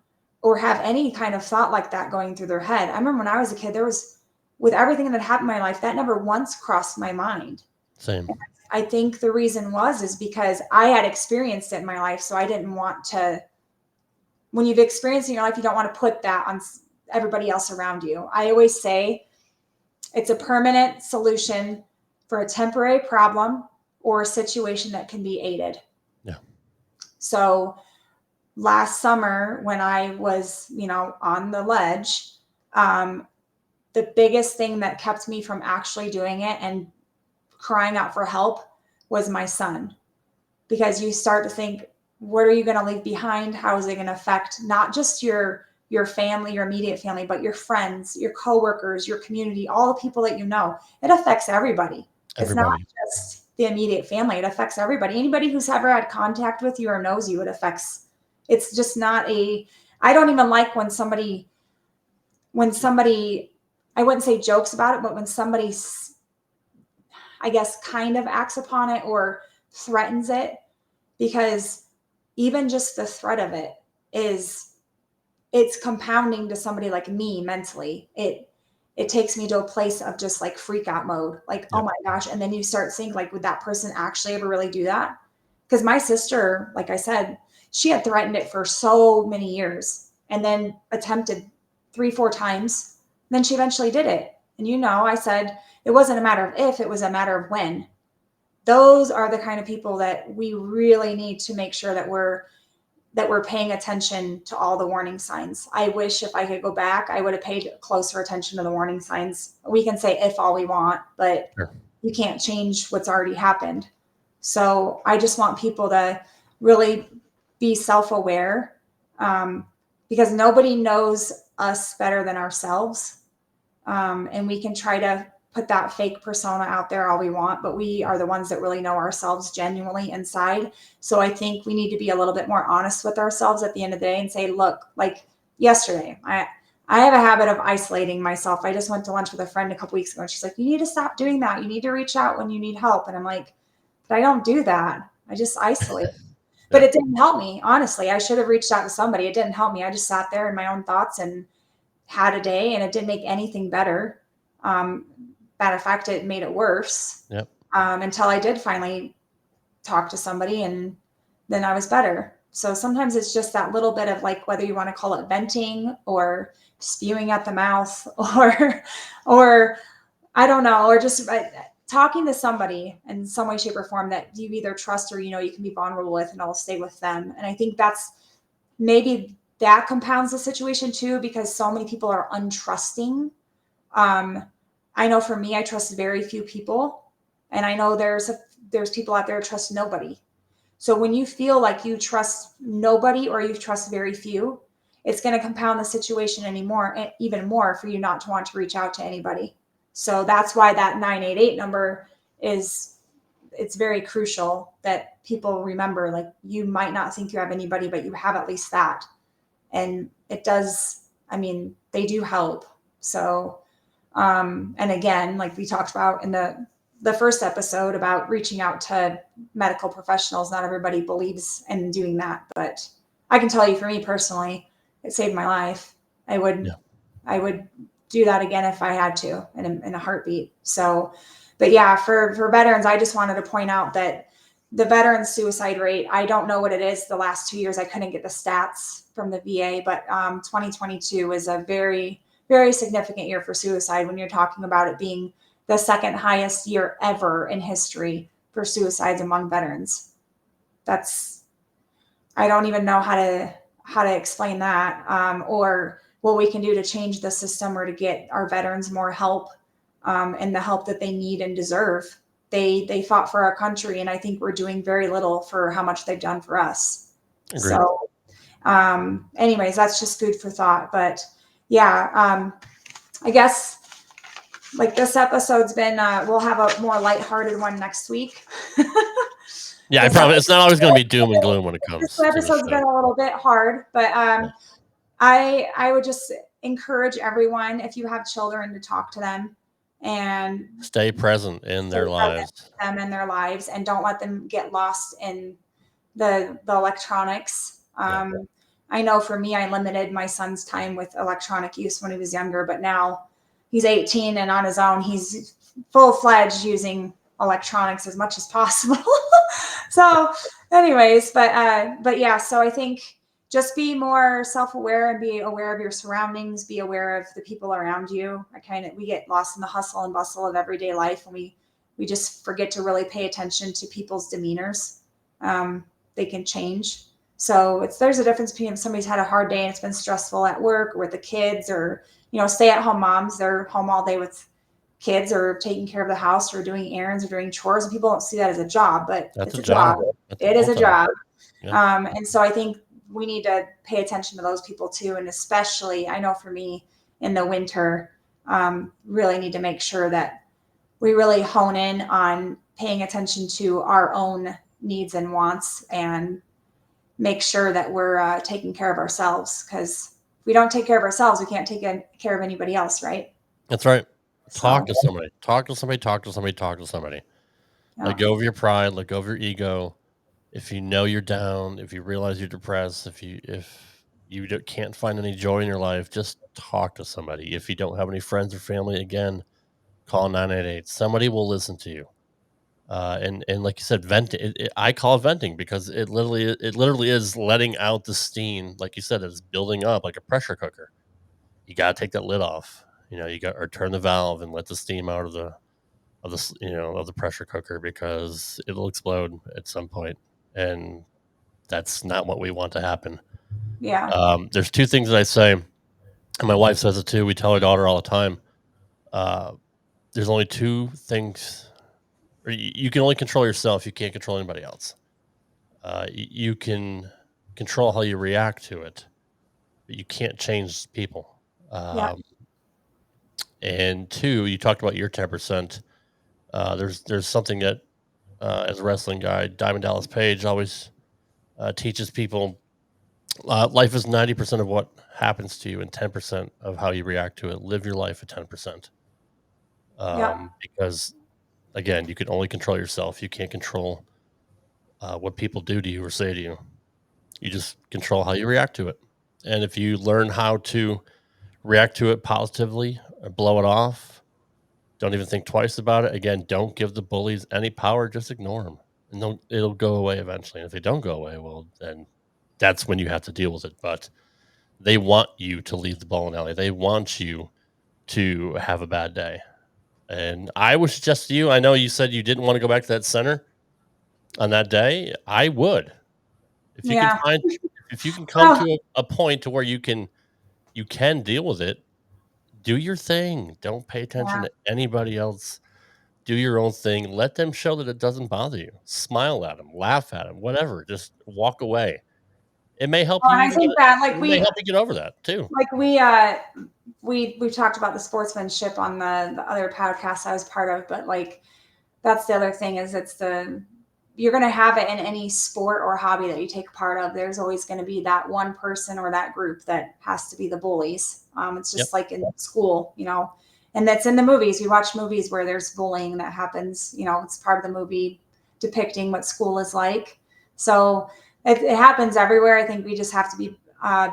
or have any kind of thought like that going through their head. I remember when I was a kid, with everything that happened in my life, that never once crossed my mind. Same. I think the reason is because I had experienced it in my life. So I didn't want to, when you've experienced it in your life, you don't want to put that on everybody else around you. I always say it's a permanent solution for a temporary problem or a situation that can be aided. Yeah. So last summer when I was, on the ledge, the biggest thing that kept me from actually doing it and crying out for help was my son. Because you start to think, what are you going to leave behind? How is it going to affect not just your family, your immediate family, but your friends, your coworkers, your community, all the people that you know? It affects everybody. It's not just the immediate family. It affects everybody. Anybody who's ever had contact with you or knows you, it's just not I don't even like when somebody, I wouldn't say jokes about it, but when somebody, I guess, kind of acts upon it or threatens it, because even just the threat of it it's compounding to somebody like me mentally. It takes me to a place of just like freak out mode, like, oh my gosh. And then you start thinking, like, would that person actually ever really do that? Because my sister, like I said, she had threatened it for so many years, and then attempted 3-4 times. And then she eventually did it. And I said, it wasn't a matter of if, it was a matter of when. Those are the kind of people that we really need to make sure that we're that we're paying attention to all the warning signs. I wish if I could go back, I would have paid closer attention to the warning signs. We can say if all we want, but Sure. you can't change what's already happened. So I just want people to really be self-aware, because nobody knows us better than ourselves. And we can try to put that fake persona out there all we want, but we are the ones that really know ourselves genuinely inside. So I think we need to be a little bit more honest with ourselves at the end of the day and say, look, like yesterday, I have a habit of isolating myself. I just went to lunch with a friend a couple weeks ago and she's like, you need to stop doing that. You need to reach out when you need help. And I'm like, but I don't do that. I just isolate. But it didn't help me. Honestly, I should have reached out to somebody. It didn't help me. I just sat there in my own thoughts and had a day, and it didn't make anything better. Matter of fact, it made it worse. Yep. Until I did finally talk to somebody, and then I was better. So sometimes it's just that little bit of like, whether you want to call it venting or spewing at the mouth or I don't know, or just talking to somebody in some way, shape, or form that you either trust or, you can be vulnerable with, and I'll stay with them. And I think that's maybe that compounds the situation too, because so many people are untrusting. I know for me, I trust very few people, and I know there's people out there who trust nobody. So when you feel like you trust nobody or you trust very few, it's going to compound the situation even more for you not to want to reach out to anybody. So that's why that 988 number it's very crucial that people remember, like, you might not think you have anybody, but you have at least that. And it does, they do help. So, and again, like we talked about in the first episode about reaching out to medical professionals, not everybody believes in doing that, but I can tell you, for me personally, it saved my life. I would do that again if I had to, in a heartbeat. So, but yeah, for veterans, I just wanted to point out that the veteran suicide rate, I don't know what it is. The last 2 years, I couldn't get the stats from the VA, but 2022 is a very, very significant year for suicide when you're talking about it being the second highest year ever in history for suicides among veterans. I don't even know how to explain that, or what we can do to change the system or to get our veterans more help, and the help that they need and deserve. They fought for our country, and I think we're doing very little for how much they've done for us. Agreed. So, anyways, that's just food for thought. But yeah, I guess like this episode's been, we'll have a more lighthearted one next week. Yeah, I promise it's not always going to be doom and gloom when it comes. This episode's been a little bit hard, but I would just encourage everyone, if you have children, to talk to them and stay present in their lives. And don't let them get lost in the electronics. I know for me, I limited my son's time with electronic use when he was younger, but now he's 18 and on his own, he's full-fledged using electronics as much as possible. So anyways, but yeah, so I think just be more self-aware and be aware of your surroundings, be aware of the people around you. We get lost in the hustle and bustle of everyday life, and we just forget to really pay attention to people's demeanors. They can change. So there's a difference between if somebody's had a hard day and it's been stressful at work or with the kids, or, stay-at-home moms, they're home all day with kids or taking care of the house or doing errands or doing chores, and people don't see that as a job, but it's a job. It is a job. Yeah. And so I think we need to pay attention to those people too. And especially, I know for me, in the winter, really need to make sure that we really hone in on paying attention to our own needs and wants, and make sure that we're taking care of ourselves, because if we don't take care of ourselves, we can't take care of anybody else, right? That's right. Talk to somebody. Yeah. Let go of your pride, let go of your ego. If you know you're down, if you realize you're depressed, if you can't find any joy in your life, just talk to somebody. If you don't have any friends or family, again, call 988. Somebody will listen to you. And like you said, venting. I call it venting because it literally is letting out the steam. Like you said, it's building up like a pressure cooker. You got to take that lid off. Or turn the valve and let the steam out of the pressure cooker, because it'll explode at some point. And that's not what we want to happen. Yeah. There's two things that I say, and my wife says it too. We tell our daughter all the time. There's only two things, or you can only control yourself. You can't control anybody else. You can control how you react to it, but you can't change people. Yeah. And two, you talked about your 10%. There's something that, as a wrestling guy, Diamond Dallas Page always teaches people. Life is 90% of what happens to you and 10% of how you react to it. Live your life at 10%. Yeah. Because again, you can only control yourself. You can't control what people do to you or say to you. You just control how you react to it. And if you learn how to react to it positively or blow it off, don't even think twice about it. Again, don't give the bullies any power. Just ignore them, and it'll go away eventually. And if they don't go away, well, then that's when you have to deal with it. But they want you to leave the bowling alley. They want you to have a bad day. And I would suggest to you, I know you said you didn't want to go back to that center on that day. I would. If you can Yeah. find, if you can come Oh, to a point to where you can deal with it, do your thing. Don't pay attention yeah. to anybody else. Do your own thing. Let them show that it doesn't bother you. Smile at them, laugh at them, whatever. Just walk away. It may help Well, you and I even get think that it may help you get over that too. we've talked about the sportsmanship on the other podcast I was part of, but like that's the other thing is you're going to have it in any sport or hobby that you take part of. There's always going to be that one person or that group that has to be the bullies. It's Yep. just like in school, and that's in the movies. We watch movies where there's bullying that happens, it's part of the movie depicting what school is like. So it happens everywhere. I think we just have to be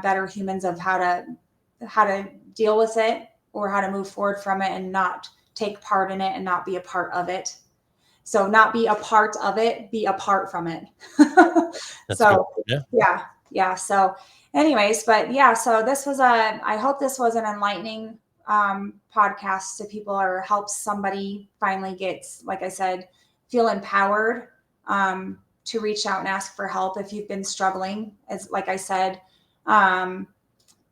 better humans of how to deal with it or how to move forward from it and not take part in it and not be a part of it. So not be a part of it, be apart from it. That's So good. Yeah. yeah. So anyways, but yeah, so I hope this was an enlightening podcast to people or helps somebody finally get, like I said, feel empowered to reach out and ask for help if you've been struggling. As like I said, I'm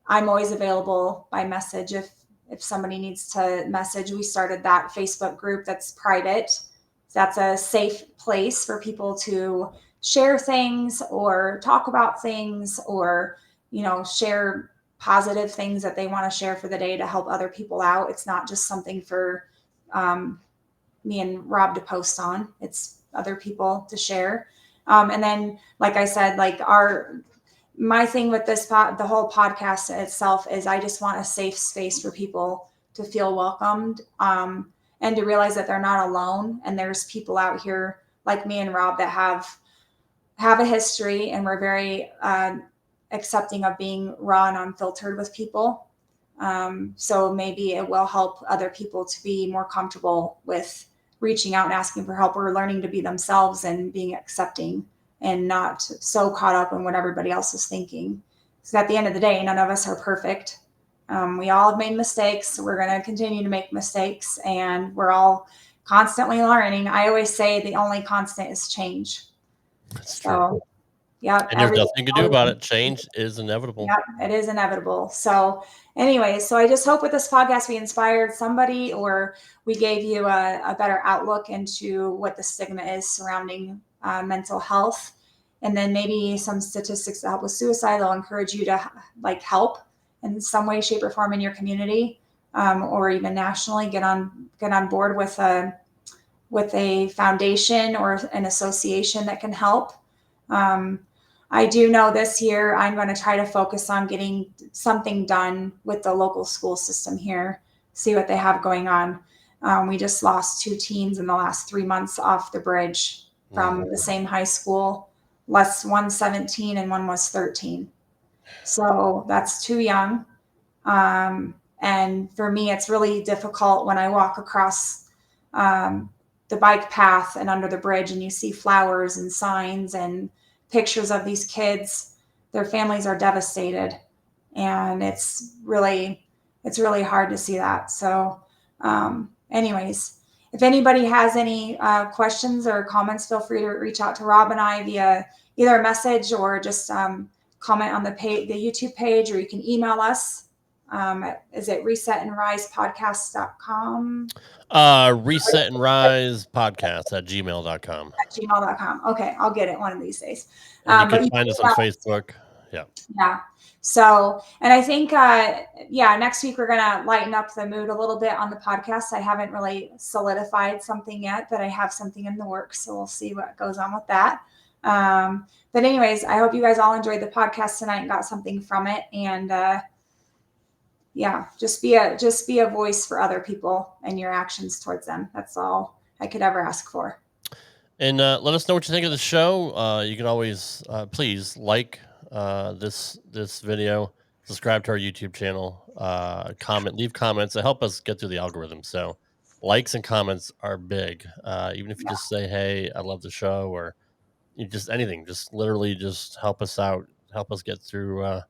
always available by message if somebody needs to message. We started that Facebook group that's private. That's a safe place for people to share things or talk about things or, share positive things that they want to share for the day to help other people out. It's not just something for me and Rob to post on. It's other people to share. And then, like I said, like my thing with the whole podcast itself is I just want a safe space for people to feel welcomed. And to realize that they're not alone. And there's people out here like me and Rob that have a history, and we're very accepting of being raw and unfiltered with people. So maybe it will help other people to be more comfortable with reaching out and asking for help or learning to be themselves and being accepting and not so caught up in what everybody else is thinking. Because at the end of the day, none of us are perfect. We all have made mistakes. We're going to continue to make mistakes, and we're all constantly learning. I always say the only constant is change. That's true. Yeah. And there's nothing you can do about it. Change is inevitable. Yeah, it is inevitable. So anyway, so I just hope with this podcast we inspired somebody or we gave you a better outlook into what the stigma is surrounding mental health. And then maybe some statistics to help with suicide. I'll encourage you to help in some way, shape, or form in your community, or even nationally. Get on board with a foundation or an association that can help. I do know this year I'm going to try to focus on getting something done with the local school system here. See what they have going on. We just lost 2 teens in the last 3 months off the bridge from the same high school. One's 17 and one was 13. So that's too young. And for me, it's really difficult when I walk across the bike path and under the bridge and you see flowers and signs and pictures of these kids. Their families are devastated. And it's really hard to see that. So anyways, if anybody has any questions or comments, feel free to reach out to Rob and I via either a message or just comment on the YouTube page, or you can email us. Is it resetandrisepodcast.com? Resetandrisepodcast@gmail.com. At gmail.com. Okay, I'll get it one of these days. And you can find us on Facebook. Yeah. Yeah. So, and I think, next week we're going to lighten up the mood a little bit on the podcast. I haven't really solidified something yet, but I have something in the works. So we'll see what goes on with that. But anyways, I hope you guys all enjoyed the podcast tonight and got something from it. And, just be a voice for other people and your actions towards them. That's all I could ever ask for. And let us know what you think of the show. You can always please like this video, subscribe to our YouTube channel, leave comments that help us get through the algorithm. So likes and comments are big. Even if you just say, "Hey, I love the show," or just anything, just literally just help us out, help us get through it,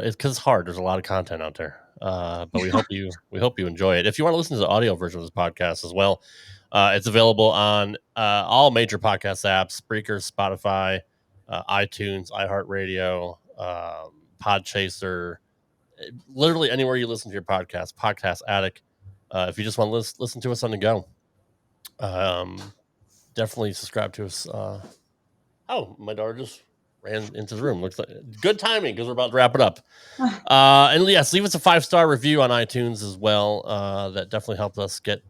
because it's hard. There's a lot of content out there, but we hope you enjoy it. If you want to listen to the audio version of this podcast as well, it's available on all major podcast apps: Spreaker, Spotify, iTunes, iHeartRadio, Podchaser, literally anywhere you listen to your podcast, Podcast Addict. If you just want to listen to us on the go, definitely subscribe to us. My daughter just ran into the room. Looks like good timing because we're about to wrap it up. And yes, leave us a 5-star review on iTunes as well. That definitely helped us get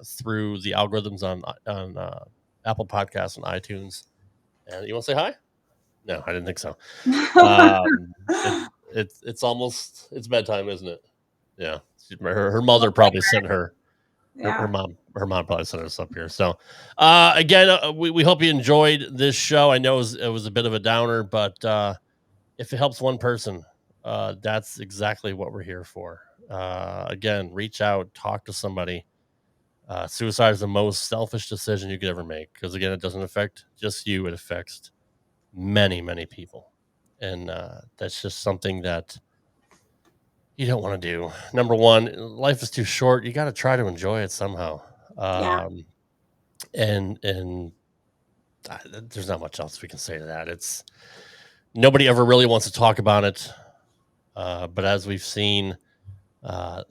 through the algorithms on Apple Podcasts and iTunes. And you want to say hi? No, I didn't think so. It's bedtime, isn't it? Yeah. Her mother probably sent her. Her mom probably sent us up here. So again, we hope you enjoyed this show. I know it was a bit of a downer, but if it helps one person, that's exactly what we're here for. Again, reach out, talk to somebody. Suicide is the most selfish decision you could ever make, because again, it doesn't affect just you, it affects many, many people. And that's just something that you don't want to do. Number one, life is too short. You got to try to enjoy it somehow. And there's not much else we can say to that. It's nobody ever really wants to talk about it. But as we've seen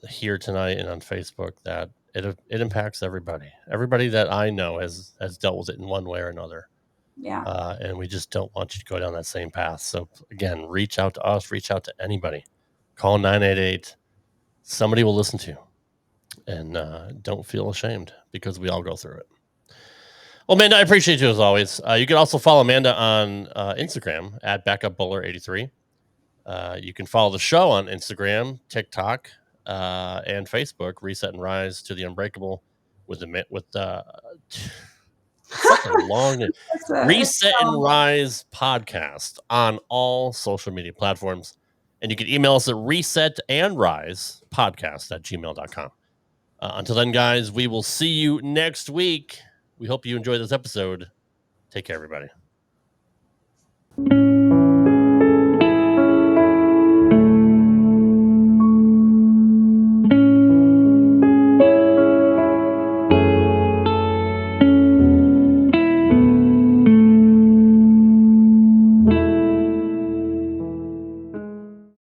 here tonight and on Facebook, that it impacts everybody. Everybody that I know has dealt with it in one way or another. Yeah. And we just don't want you to go down that same path. So again, reach out to us, reach out to anybody. Call 988. Somebody will listen to you. And don't feel ashamed, because we all go through it. Well, Amanda, I appreciate you as always. You can also follow Amanda on Instagram at backupbowler83. You can follow the show on Instagram, TikTok, and Facebook. Reset and Rise to the Unbreakable with such a long Reset and Rise podcast on all social media platforms. And you can email us at resetandrisepodcast@gmail.com. Until then, guys, we will see you next week. We hope you enjoyed this episode. Take care, everybody.